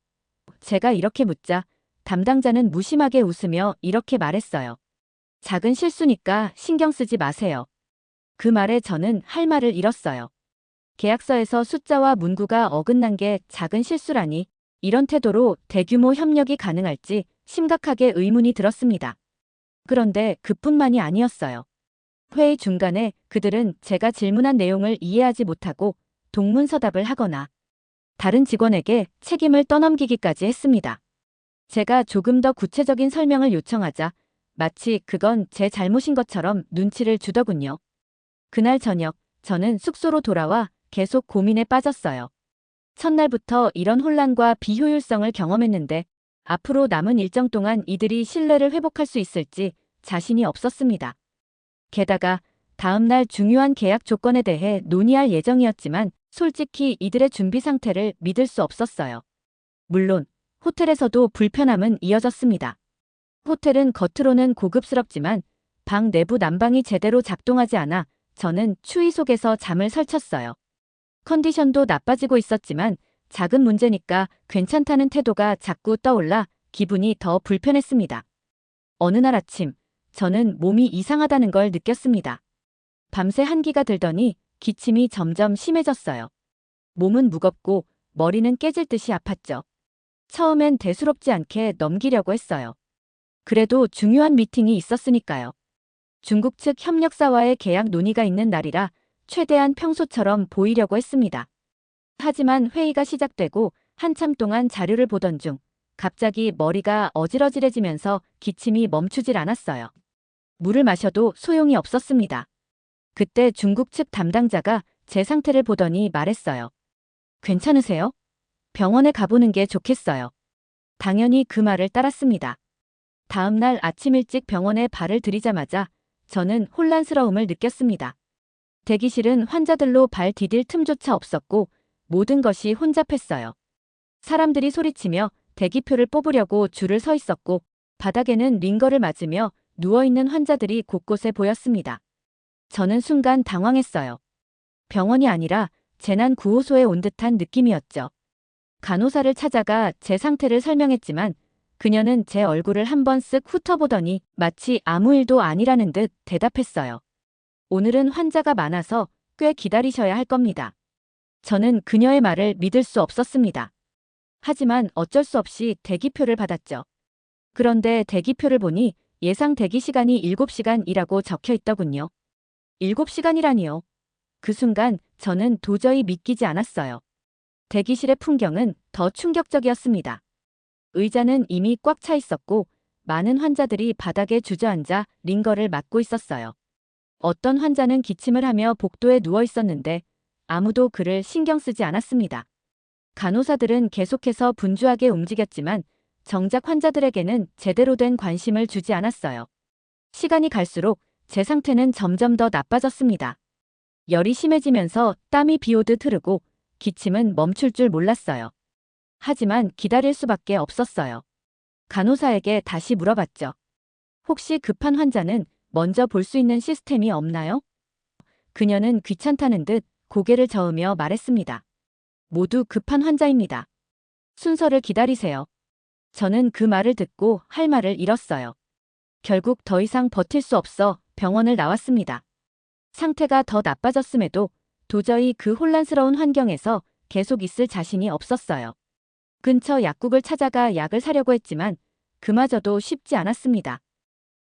제가 이렇게 묻자 담당자는 무심하게 웃으며 이렇게 말했어요. 작은 실수니까 신경 쓰지 마세요. 그 말에 저는 할 말을 잃었어요. 계약서에서 숫자와 문구가 어긋난 게 작은 실수라니 이런 태도로 대규모 협력이 가능할지 심각하게 의문이 들었습니다. 그런데 그뿐만이 아니었어요. 회의 중간에 그들은 제가 질문한 내용을 이해하지 못하고 동문서답을 하거나 다른 직원에게 책임을 떠넘기기까지 했습니다. 제가 조금 더 구체적인 설명을 요청하자 마치 그건 제 잘못인 것처럼 눈치를 주더군요. 그날 저녁 저는 숙소로 돌아와 계속 고민에 빠졌어요. 첫날부터 이런 혼란과 비효율성을 경험했는데 앞으로 남은 일정 동안 이들이 신뢰를 회복할 수 있을지 자신이 없었습니다. 게다가 다음날 중요한 계약 조건에 대해 논의할 예정이었지만 솔직히 이들의 준비 상태를 믿을 수 없었어요. 물론 호텔에서도 불편함은 이어졌습니다. 호텔은 겉으로는 고급스럽지만 방 내부 난방이 제대로 작동하지 않아 저는 추위 속에서 잠을 설쳤어요. 컨디션도 나빠지고 있었지만 작은 문제니까 괜찮다는 태도가 자꾸 떠올라 기분이 더 불편했습니다. 어느 날 아침 저는 몸이 이상하다는 걸 느꼈습니다. 밤새 한기가 들더니 기침이 점점 심해졌어요. 몸은 무겁고 머리는 깨질 듯이 아팠죠. 처음엔 대수롭지 않게 넘기려고 했어요. 그래도 중요한 미팅이 있었으니까요. 중국 측 협력사와의 계약 논의가 있는 날이라 최대한 평소처럼 보이려고 했습니다. 하지만 회의가 시작되고 한참 동안 자료를 보던 중 갑자기 머리가 어지러지해지면서 기침이 멈추질 않았어요. 물을 마셔도 소용이 없었습니다. 그때 중국 측 담당자가 제 상태를 보더니 말했어요. 괜찮으세요? 병원에 가보는 게 좋겠어요. 당연히 그 말을 따랐습니다. 다음 날 아침 일찍 병원에 발을 들이자마자 저는 혼란스러움을 느꼈습니다. 대기실은 환자들로 발 디딜 틈조차 없었고 모든 것이 혼잡했어요. 사람들이 소리치며 대기표를 뽑으려고 줄을 서 있었고 바닥에는 링거를 맞으며 누워있는 환자들이 곳곳에 보였습니다. 저는 순간 당황했어요. 병원이 아니라 재난구호소에 온 듯한 느낌이었죠. 간호사를 찾아가 제 상태를 설명했지만 그녀는 제 얼굴을 한번 쓱 훑어보더니 마치 아무 일도 아니라는 듯 대답했어요. 오늘은 환자가 많아서 꽤 기다리셔야 할 겁니다. 저는 그녀의 말을 믿을 수 없었습니다. 하지만 어쩔 수 없이 대기표를 받았죠. 그런데 대기표를 보니 예상 대기 시간이 7시간이라고 적혀 있더군요. 7시간이라니요. 그 순간 저는 도저히 믿기지 않았어요. 대기실의 풍경은 더 충격적이었습니다. 의자는 이미 꽉 차 있었고 많은 환자들이 바닥에 주저앉아 링거를 맞고 있었어요. 어떤 환자는 기침을 하며 복도에 누워 있었는데 아무도 그를 신경 쓰지 않았습니다. 간호사들은 계속해서 분주하게 움직였지만 정작 환자들에게는 제대로 된 관심을 주지 않았어요. 시간이 갈수록 제 상태는 점점 더 나빠졌습니다. 열이 심해지면서 땀이 비오듯 흐르고 기침은 멈출 줄 몰랐어요. 하지만 기다릴 수밖에 없었어요. 간호사에게 다시 물어봤죠. 혹시 급한 환자는 먼저 볼 수 있는 시스템이 없나요? 그녀는 귀찮다는 듯 고개를 저으며 말했습니다. 모두 급한 환자입니다. 순서를 기다리세요. 저는 그 말을 듣고 할 말을 잃었어요. 결국 더 이상 버틸 수 없어 병원을 나왔습니다. 상태가 더 나빠졌음에도 도저히 그 혼란스러운 환경에서 계속 있을 자신이 없었어요. 근처 약국을 찾아가 약을 사려고 했지만 그마저도 쉽지 않았습니다.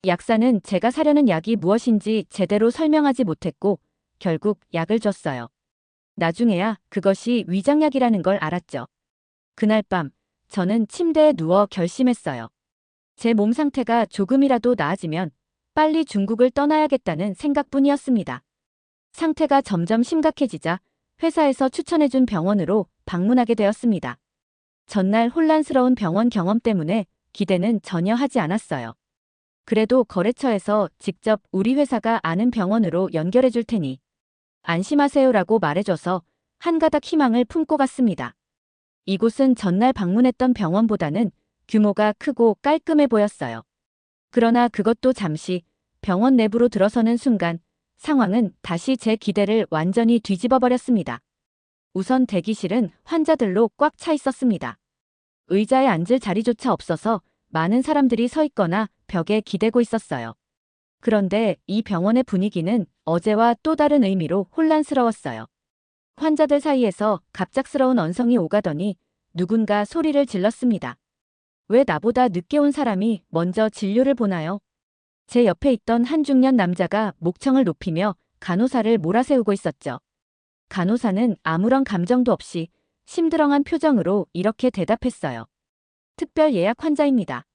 약사는 제가 사려는 약이 무엇인지 제대로 설명하지 못했고 결국 약을 줬어요. 나중에야 그것이 위장약이라는 걸 알았죠. 그날 밤 저는 침대에 누워 결심했어요. 제 몸 상태가 조금이라도 나아지면 빨리 중국을 떠나야겠다는 생각뿐이었습니다. 상태가 점점 심각해지자 회사에서 추천해준 병원으로 방문하게 되었습니다. 전날 혼란스러운 병원 경험 때문에 기대는 전혀 하지 않았어요. 그래도 거래처에서 직접 우리 회사가 아는 병원으로 연결해 줄 테니 안심하세요라고 말해줘서 한가닥 희망을 품고 갔습니다. 이곳은 전날 방문했던 병원보다는 규모가 크고 깔끔해 보였어요. 그러나 그것도 잠시 병원 내부로 들어서는 순간 상황은 다시 제 기대를 완전히 뒤집어 버렸습니다. 우선 대기실은 환자들로 꽉 차 있었습니다. 의자에 앉을 자리조차 없어서 많은 사람들이 서 있거나 벽에 기대고 있었어요. 그런데 이 병원의 분위기는 어제와 또 다른 의미로 혼란스러웠어요. 환자들 사이에서 갑작스러운 언성이 오가더니 누군가 소리를 질렀습니다. 왜 나보다 늦게 온 사람이 먼저 진료를 보나요? 제 옆에 있던 한 중년 남자가 목청을 높이며 간호사를 몰아세우고 있었죠. 간호사는 아무런 감정도 없이 심드렁한 표정으로 이렇게 대답했어요. 특별 예약 환자입니다.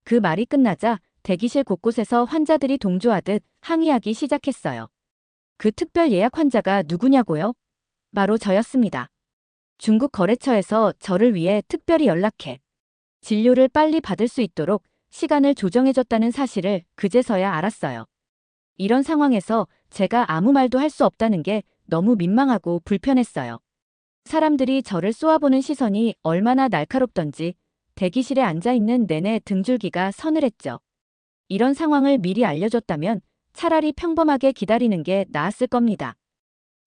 그 말이 끝나자 대기실 곳곳에서 환자들이 동조하듯 항의하기 시작했어요. 그 특별 예약 환자가 누구냐고요? 바로 저였습니다. 중국 거래처에서 저를 위해 특별히 연락해 진료를 빨리 받을 수 있도록 시간을 조정해줬다는 사실을 그제서야 알았어요. 이런 상황에서 제가 아무 말도 할 수 없다는 게 너무 민망하고 불편했어요. 사람들이 저를 쏘아보는 시선이 얼마나 날카롭던지 대기실에 앉아있는 내내 등줄기가 서늘했죠. 이런 상황을 미리 알려줬다면 차라리 평범하게 기다리는 게 나았을 겁니다.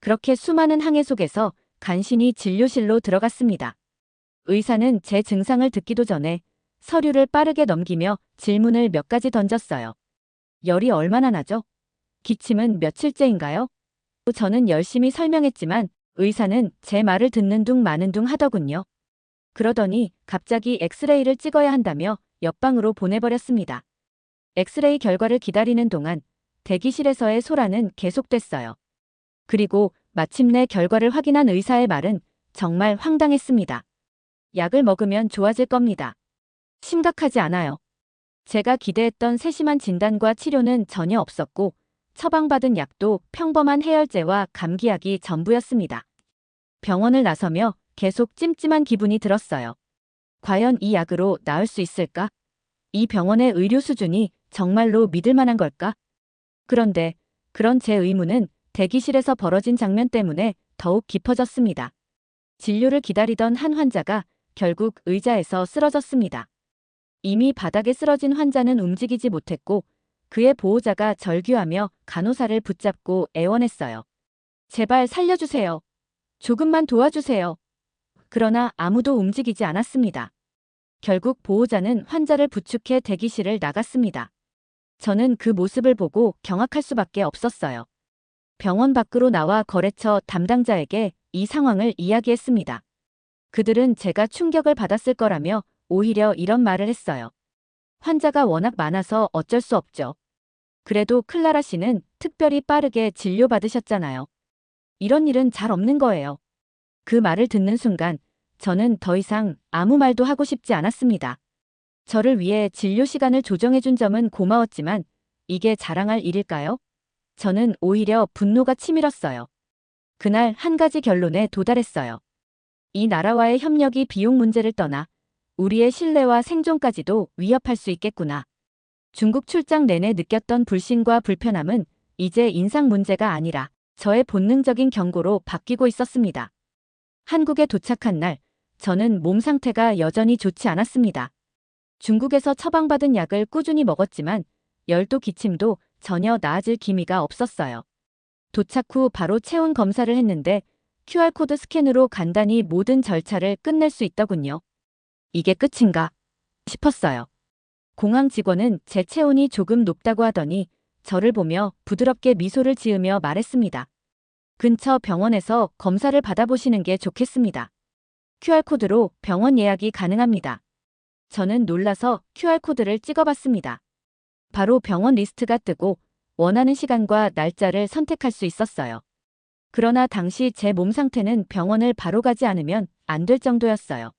그렇게 수많은 항해 속에서 간신히 진료실로 들어갔습니다. 의사는 제 증상을 듣기도 전에 서류를 빠르게 넘기며 질문을 몇 가지 던졌어요. 열이 얼마나 나죠? 기침은 며칠째인가요? 저는 열심히 설명했지만 의사는 제 말을 듣는 둥 마는 둥 하더군요. 그러더니 갑자기 엑스레이를 찍어야 한다며 옆방으로 보내버렸습니다. 엑스레이 결과를 기다리는 동안 대기실에서의 소란은 계속됐어요. 그리고 마침내 결과를 확인한 의사의 말은 정말 황당했습니다. 약을 먹으면 좋아질 겁니다. 심각하지 않아요. 제가 기대했던 세심한 진단과 치료는 전혀 없었고 처방받은 약도 평범한 해열제와 감기약이 전부였습니다. 병원을 나서며 계속 찜찜한 기분이 들었어요. 과연 이 약으로 나을 수 있을까? 이 병원의 의료 수준이 정말로 믿을 만한 걸까? 그런데 그런 제 의문은 대기실에서 벌어진 장면 때문에 더욱 깊어졌습니다. 진료를 기다리던 한 환자가 결국 의자에서 쓰러졌습니다. 이미 바닥에 쓰러진 환자는 움직이지 못했고 그의 보호자가 절규하며 간호사를 붙잡고 애원했어요. 제발 살려주세요. 조금만 도와주세요. 그러나 아무도 움직이지 않았습니다. 결국 보호자는 환자를 부축해 대기실을 나갔습니다. 저는 그 모습을 보고 경악할 수밖에 없었어요. 병원 밖으로 나와 거래처 담당자에게 이 상황을 이야기했습니다. 그들은 제가 충격을 받았을 거라며 오히려 이런 말을 했어요. 환자가 워낙 많아서 어쩔 수 없죠. 그래도 클라라 씨는 특별히 빠르게 진료받으셨잖아요. 이런 일은 잘 없는 거예요. 그 말을 듣는 순간 저는 더 이상 아무 말도 하고 싶지 않았습니다. 저를 위해 진료 시간을 조정해준 점은 고마웠지만 이게 자랑할 일일까요? 저는 오히려 분노가 치밀었어요. 그날 한 가지 결론에 도달했어요. 이 나라와의 협력이 비용 문제를 떠나 우리의 신뢰와 생존까지도 위협할 수 있겠구나. 중국 출장 내내 느꼈던 불신과 불편함은 이제 인상 문제가 아니라 저의 본능적인 경고로 바뀌고 있었습니다. 한국에 도착한 날, 저는 몸 상태가 여전히 좋지 않았습니다. 중국에서 처방받은 약을 꾸준히 먹었지만 열도 기침도 전혀 나아질 기미가 없었어요. 도착 후 바로 체온 검사를 했는데 QR코드 스캔으로 간단히 모든 절차를 끝낼 수 있더군요. 이게 끝인가 싶었어요. 공항 직원은 제 체온이 조금 높다고 하더니 저를 보며 부드럽게 미소를 지으며 말했습니다. 근처 병원에서 검사를 받아보시는 게 좋겠습니다. QR코드로 병원 예약이 가능합니다. 저는 놀라서 QR코드를 찍어봤습니다. 바로 병원 리스트가 뜨고 원하는 시간과 날짜를 선택할 수 있었어요. 그러나 당시 제 몸 상태는 병원을 바로 가지 않으면 안 될 정도였어요.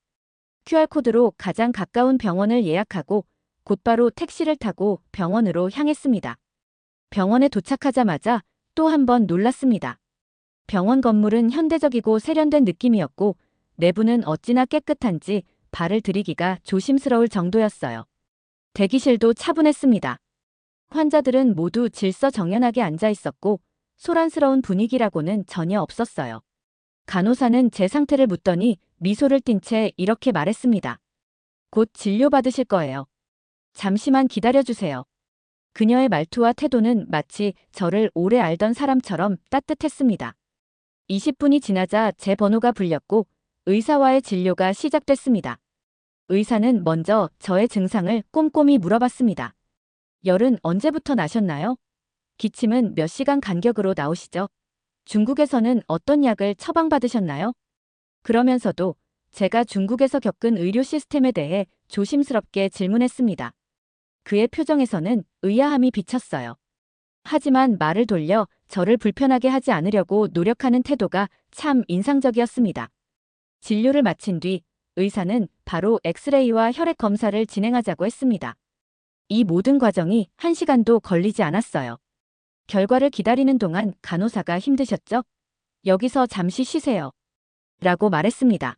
QR코드로 가장 가까운 병원을 예약하고 곧바로 택시를 타고 병원으로 향했습니다. 병원에 도착하자마자 또 한 번 놀랐습니다. 병원 건물은 현대적이고 세련된 느낌이었고 내부는 어찌나 깨끗한지 발을 들이기가 조심스러울 정도였어요. 대기실도 차분했습니다. 환자들은 모두 질서정연하게 앉아 있었고 소란스러운 분위기라고는 전혀 없었어요. 간호사는 제 상태를 묻더니 미소를 띤 채 이렇게 말했습니다. 곧 진료받으실 거예요. 잠시만 기다려주세요. 그녀의 말투와 태도는 마치 저를 오래 알던 사람처럼 따뜻했습니다. 20분이 지나자 제 번호가 불렸고 의사와의 진료가 시작됐습니다. 의사는 먼저 저의 증상을 꼼꼼히 물어봤습니다. 열은 언제부터 나셨나요? 기침은 몇 시간 간격으로 나오시죠? 중국에서는 어떤 약을 처방받으셨나요? 그러면서도 제가 중국에서 겪은 의료 시스템에 대해 조심스럽게 질문했습니다. 그의 표정에서는 의아함이 비쳤어요. 하지만 말을 돌려 저를 불편하게 하지 않으려고 노력하는 태도가 참 인상적이었습니다. 진료를 마친 뒤 의사는 바로 엑스레이와 혈액 검사를 진행하자고 했습니다. 이 모든 과정이 1시간도 걸리지 않았어요. 결과를 기다리는 동안 간호사가 힘드셨죠? 여기서 잠시 쉬세요. 라고 말했습니다.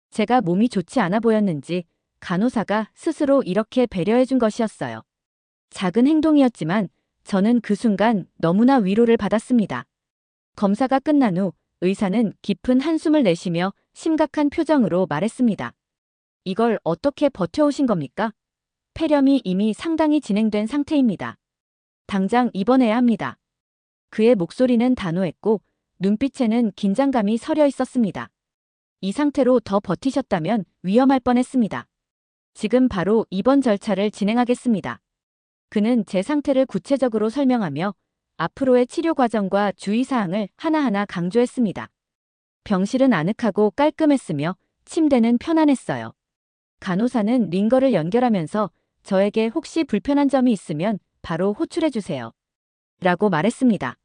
제가 몸이 좋지 않아 보였는지 간호사가 스스로 이렇게 배려해 준 것이었어요. 작은 행동이었지만 저는 그 순간 너무나 위로를 받았습니다. 검사가 끝난 후 의사는 깊은 한숨을 내쉬며 심각한 표정으로 말했습니다. 이걸 어떻게 버텨오신 겁니까? 폐렴이 이미 상당히 진행된 상태입니다. 당장 입원해야 합니다. 그의 목소리는 단호했고 눈빛에는 긴장감이 서려 있었습니다. 이 상태로 더 버티셨다면 위험할 뻔했습니다. 지금 바로 입원 절차를 진행하겠습니다. 그는 제 상태를 구체적으로 설명하며 앞으로의 치료 과정과 주의사항을 하나하나 강조했습니다. 병실은 아늑하고 깔끔했으며 침대는 편안했어요. 간호사는 링거를 연결하면서 저에게 혹시 불편한 점이 있으면 바로 호출해주세요. 라고 말했습니다.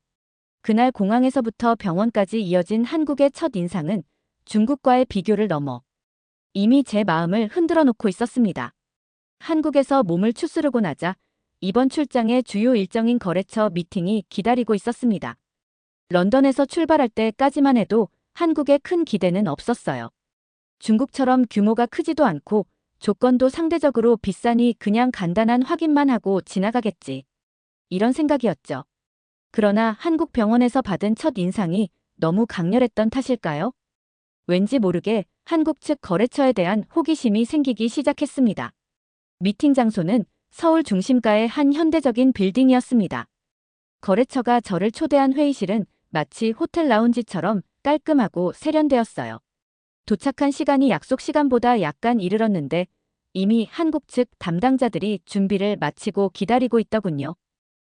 그날 공항에서부터 병원까지 이어진 한국의 첫 인상은 중국과의 비교를 넘어 이미 제 마음을 흔들어 놓고 있었습니다. 한국에서 몸을 추스르고 나자 이번 출장의 주요 일정인 거래처 미팅이 기다리고 있었습니다. 런던에서 출발할 때까지만 해도 한국에 큰 기대는 없었어요. 중국처럼 규모가 크지도 않고 조건도 상대적으로 비싸니 그냥 간단한 확인만 하고 지나가겠지. 이런 생각이었죠. 그러나 한국 병원에서 받은 첫 인상이 너무 강렬했던 탓일까요? 왠지 모르게 한국 측 거래처에 대한 호기심이 생기기 시작했습니다. 미팅 장소는 서울 중심가의 한 현대적인 빌딩이었습니다. 거래처가 저를 초대한 회의실은 마치 호텔 라운지처럼 깔끔하고 세련되었어요. 도착한 시간이 약속 시간보다 약간 이르렀는데 이미 한국 측 담당자들이 준비를 마치고 기다리고 있더군요.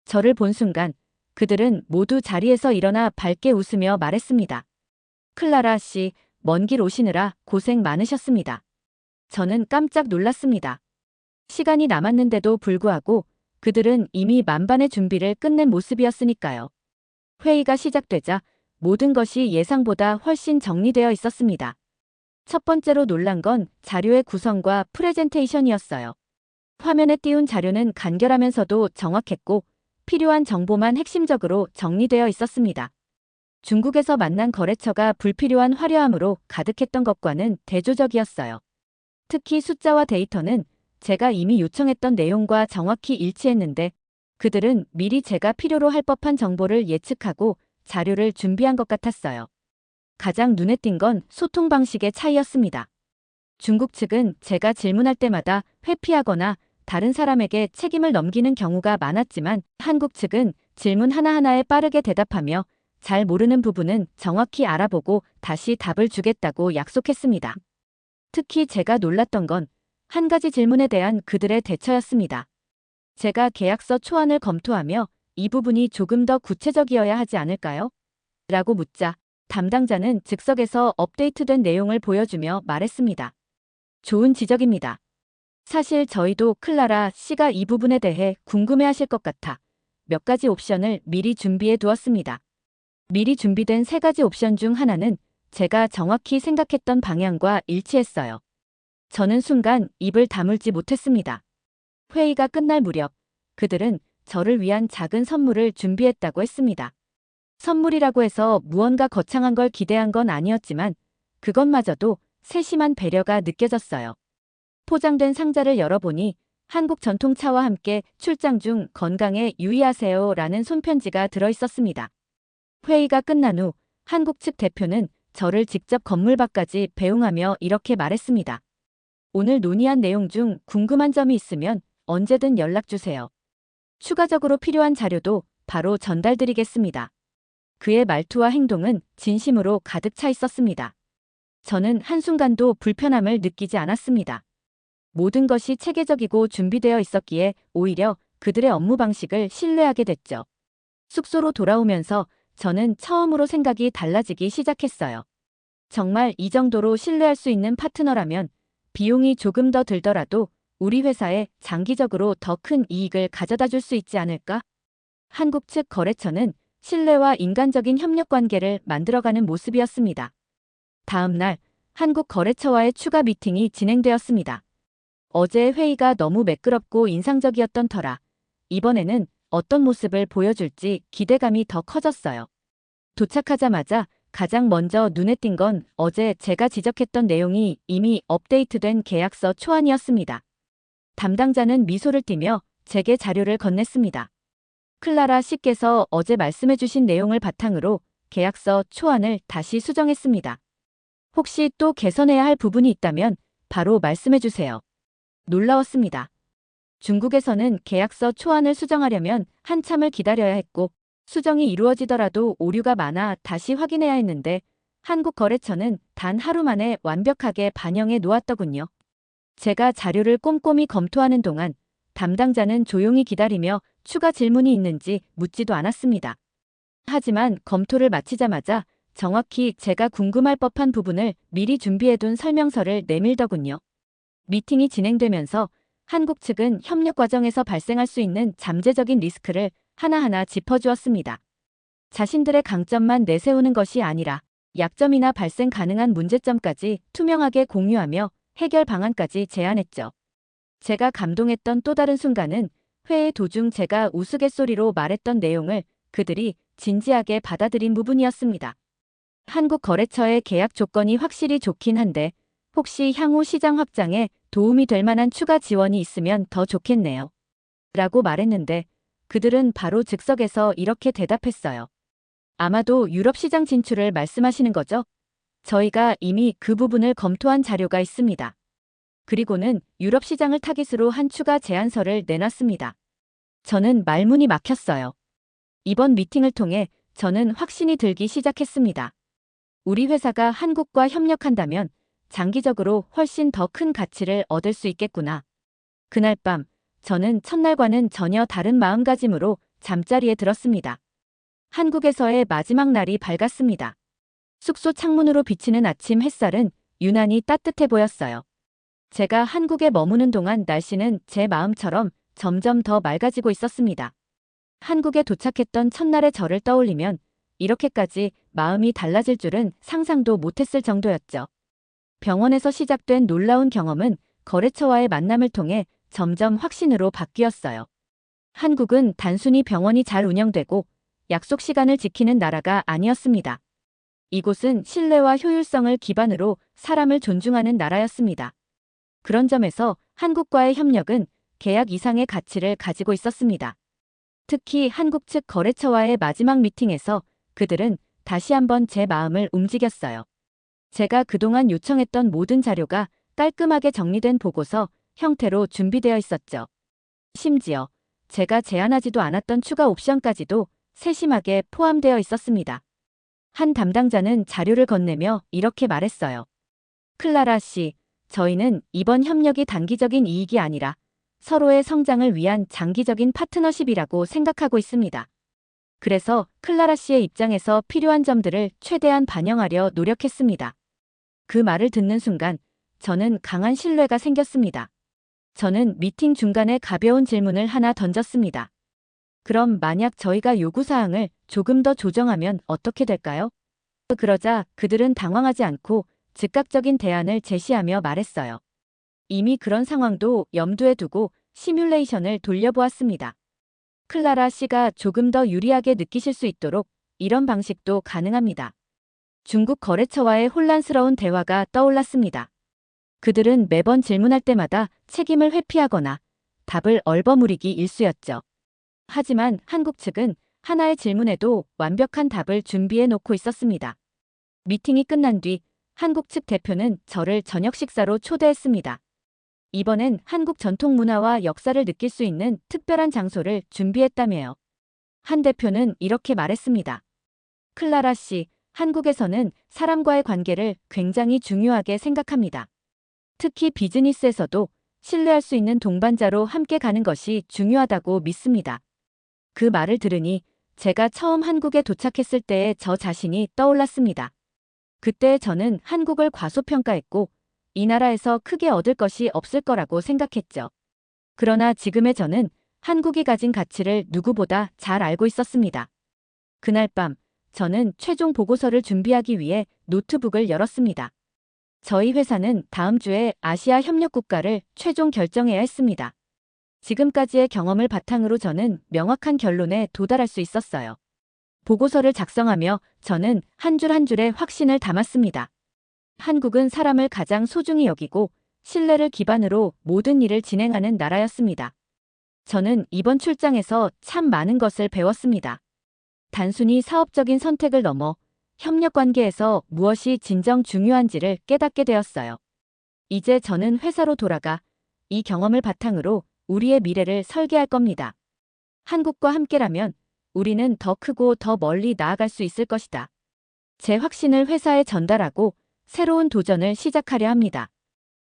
저를 본 순간 그들은 모두 자리에서 일어나 밝게 웃으며 말했습니다. 클라라 씨, 먼 길 오시느라 고생 많으셨습니다. 저는 깜짝 놀랐습니다. 시간이 남았는데도 불구하고 그들은 이미 만반의 준비를 끝낸 모습이었으니까요. 회의가 시작되자 모든 것이 예상보다 훨씬 정리되어 있었습니다. 첫 번째로 놀란 건 자료의 구성과 프레젠테이션이었어요. 화면에 띄운 자료는 간결하면서도 정확했고 필요한 정보만 핵심적으로 정리되어 있었습니다. 중국에서 만난 거래처가 불필요한 화려함으로 가득했던 것과는 대조적이었어요. 특히 숫자와 데이터는 제가 이미 요청했던 내용과 정확히 일치했는데 그들은 미리 제가 필요로 할 법한 정보를 예측하고 자료를 준비한 것 같았어요. 가장 눈에 띈 건 소통 방식의 차이였습니다. 중국 측은 제가 질문할 때마다 회피하거나 다른 사람에게 책임을 넘기는 경우가 많았지만 한국 측은 질문 하나하나에 빠르게 대답하며 잘 모르는 부분은 정확히 알아보고 다시 답을 주겠다고 약속했습니다. 특히 제가 놀랐던 건 한 가지 질문에 대한 그들의 대처였습니다. 제가 계약서 초안을 검토하며 이 부분이 조금 더 구체적이어야 하지 않을까요? 라고 묻자 담당자는 즉석에서 업데이트된 내용을 보여주며 말했습니다. 좋은 지적입니다. 사실 저희도 클라라 씨가 이 부분에 대해 궁금해하실 것 같아 몇 가지 옵션을 미리 준비해 두었습니다. 미리 준비된 3가지 옵션 중 하나는 제가 정확히 생각했던 방향과 일치했어요. 저는 순간 입을 다물지 못했습니다. 회의가 끝날 무렵 그들은 저를 위한 작은 선물을 준비했다고 했습니다. 선물이라고 해서 무언가 거창한 걸 기대한 건 아니었지만 그것마저도 세심한 배려가 느껴졌어요. 포장된 상자를 열어보니 한국 전통차와 함께 출장 중 건강에 유의하세요 라는 손편지가 들어있었습니다. 회의가 끝난 후 한국 측 대표는 저를 직접 건물 밖까지 배웅하며 이렇게 말했습니다. 오늘 논의한 내용 중 궁금한 점이 있으면 언제든 연락주세요. 추가적으로 필요한 자료도 바로 전달드리겠습니다. 그의 말투와 행동은 진심으로 가득 차 있었습니다. 저는 한순간도 불편함을 느끼지 않았습니다. 모든 것이 체계적이고 준비되어 있었기에 오히려 그들의 업무 방식을 신뢰하게 됐죠. 숙소로 돌아오면서 저는 처음으로 생각이 달라지기 시작했어요. 정말 이 정도로 신뢰할 수 있는 파트너라면 비용이 조금 더 들더라도 우리 회사에 장기적으로 더 큰 이익을 가져다 줄 수 있지 않을까? 한국 측 거래처는 신뢰와 인간적인 협력 관계를 만들어가는 모습이었습니다. 다음 날 한국 거래처와의 추가 미팅이 진행되었습니다. 어제의 회의가 너무 매끄럽고 인상적이었던 터라 이번에는 어떤 모습을 보여줄지 기대감이 더 커졌어요. 도착하자마자 가장 먼저 눈에 띈 건 어제 제가 지적했던 내용이 이미 업데이트된 계약서 초안이었습니다. 담당자는 미소를 띠며 제게 자료를 건넸습니다. 클라라 씨께서 어제 말씀해주신 내용을 바탕으로 계약서 초안을 다시 수정했습니다. 혹시 또 개선해야 할 부분이 있다면 바로 말씀해주세요. 놀라웠습니다. 중국에서는 계약서 초안을 수정하려면 한참을 기다려야 했고 수정이 이루어지더라도 오류가 많아 다시 확인해야 했는데 한국 거래처는 단 하루 만에 완벽하게 반영해 놓았더군요. 제가 자료를 꼼꼼히 검토하는 동안 담당자는 조용히 기다리며 추가 질문이 있는지 묻지도 않았습니다. 하지만 검토를 마치자마자 정확히 제가 궁금할 법한 부분을 미리 준비해둔 설명서를 내밀더군요. 미팅이 진행되면서 한국 측은 협력 과정에서 발생할 수 있는 잠재적인 리스크를 하나하나 짚어주었습니다. 자신들의 강점만 내세우는 것이 아니라 약점이나 발생 가능한 문제점까지 투명하게 공유하며 해결 방안까지 제안했죠. 제가 감동했던 또 다른 순간은 회의 도중 제가 우스갯소리로 말했던 내용을 그들이 진지하게 받아들인 부분이었습니다. 한국 거래처의 계약 조건이 확실히 좋긴 한데 혹시 향후 시장 확장에 도움이 될 만한 추가 지원이 있으면 더 좋겠네요. 라고 말했는데 그들은 바로 즉석에서 이렇게 대답했어요. 아마도 유럽 시장 진출을 말씀하시는 거죠? 저희가 이미 그 부분을 검토한 자료가 있습니다. 그리고는 유럽 시장을 타깃으로 한 추가 제안서를 내놨습니다. 저는 말문이 막혔어요. 이번 미팅을 통해 저는 확신이 들기 시작했습니다. 우리 회사가 한국과 협력한다면 장기적으로 훨씬 더 큰 가치를 얻을 수 있겠구나. 그날 밤 저는 첫날과는 전혀 다른 마음가짐으로 잠자리에 들었습니다. 한국에서의 마지막 날이 밝았습니다. 숙소 창문으로 비치는 아침 햇살은 유난히 따뜻해 보였어요. 제가 한국에 머무는 동안 날씨는 제 마음처럼 점점 더 맑아지고 있었습니다. 한국에 도착했던 첫날의 저를 떠올리면 이렇게까지 마음이 달라질 줄은 상상도 못했을 정도였죠. 병원에서 시작된 놀라운 경험은 거래처와의 만남을 통해 점점 확신으로 바뀌었어요. 한국은 단순히 병원이 잘 운영되고 약속 시간을 지키는 나라가 아니었습니다. 이곳은 신뢰와 효율성을 기반으로 사람을 존중하는 나라였습니다. 그런 점에서 한국과의 협력은 계약 이상의 가치를 가지고 있었습니다. 특히 한국 측 거래처와의 마지막 미팅에서 그들은 다시 한번 제 마음을 움직였어요. 제가 그동안 요청했던 모든 자료가 깔끔하게 정리된 보고서 형태로 준비되어 있었죠. 심지어 제가 제안하지도 않았던 추가 옵션까지도 세심하게 포함되어 있었습니다. 한 담당자는 자료를 건네며 이렇게 말했어요. 클라라 씨, 저희는 이번 협력이 단기적인 이익이 아니라 서로의 성장을 위한 장기적인 파트너십이라고 생각하고 있습니다. 그래서 클라라 씨의 입장에서 필요한 점들을 최대한 반영하려 노력했습니다. 그 말을 듣는 순간 저는 강한 신뢰가 생겼습니다. 저는 미팅 중간에 가벼운 질문을 하나 던졌습니다. 그럼 만약 저희가 요구사항을 조금 더 조정하면 어떻게 될까요? 그러자 그들은 당황하지 않고 즉각적인 대안을 제시하며 말했어요. 이미 그런 상황도 염두에 두고 시뮬레이션을 돌려보았습니다. 클라라 씨가 조금 더 유리하게 느끼실 수 있도록 이런 방식도 가능합니다. 중국 거래처와의 혼란스러운 대화가 떠올랐습니다. 그들은 매번 질문할 때마다 책임을 회피하거나 답을 얼버무리기 일쑤였죠. 하지만 한국 측은 하나의 질문에도 완벽한 답을 준비해 놓고 있었습니다. 미팅이 끝난 뒤 한국 측 대표는 저를 저녁 식사로 초대했습니다. 이번엔 한국 전통 문화와 역사를 느낄 수 있는 특별한 장소를 준비했다며요. 한 대표는 이렇게 말했습니다. 클라라 씨, 한국에서는 사람과의 관계를 굉장히 중요하게 생각합니다. 특히 비즈니스에서도 신뢰할 수 있는 동반자로 함께 가는 것이 중요하다고 믿습니다. 그 말을 들으니 제가 처음 한국에 도착했을 때의 저 자신이 떠올랐습니다. 그때 저는 한국을 과소평가했고 이 나라에서 크게 얻을 것이 없을 거라고 생각했죠. 그러나 지금의 저는 한국이 가진 가치를 누구보다 잘 알고 있었습니다. 그날 밤 저는 최종 보고서를 준비하기 위해 노트북을 열었습니다. 저희 회사는 다음 주에 아시아 협력 국가를 최종 결정해야 했습니다. 지금까지의 경험을 바탕으로 저는 명확한 결론에 도달할 수 있었어요. 보고서를 작성하며 저는 한 줄 한 줄에 확신을 담았습니다. 한국은 사람을 가장 소중히 여기고 신뢰를 기반으로 모든 일을 진행하는 나라였습니다. 저는 이번 출장에서 참 많은 것을 배웠습니다. 단순히 사업적인 선택을 넘어 협력 관계에서 무엇이 진정 중요한지를 깨닫게 되었어요. 이제 저는 회사로 돌아가 이 경험을 바탕으로 우리의 미래를 설계할 겁니다. 한국과 함께라면 우리는 더 크고 더 멀리 나아갈 수 있을 것이다. 제 확신을 회사에 전달하고 새로운 도전을 시작하려 합니다.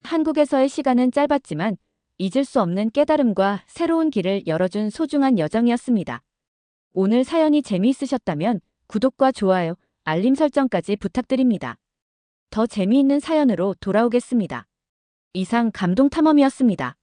한국에서의 시간은 짧았지만 잊을 수 없는 깨달음과 새로운 길을 열어준 소중한 여정이었습니다. 오늘 사연이 재미있으셨다면 구독과 좋아요, 알림 설정까지 부탁드립니다. 더 재미있는 사연으로 돌아오겠습니다. 이상 감동탐험이었습니다.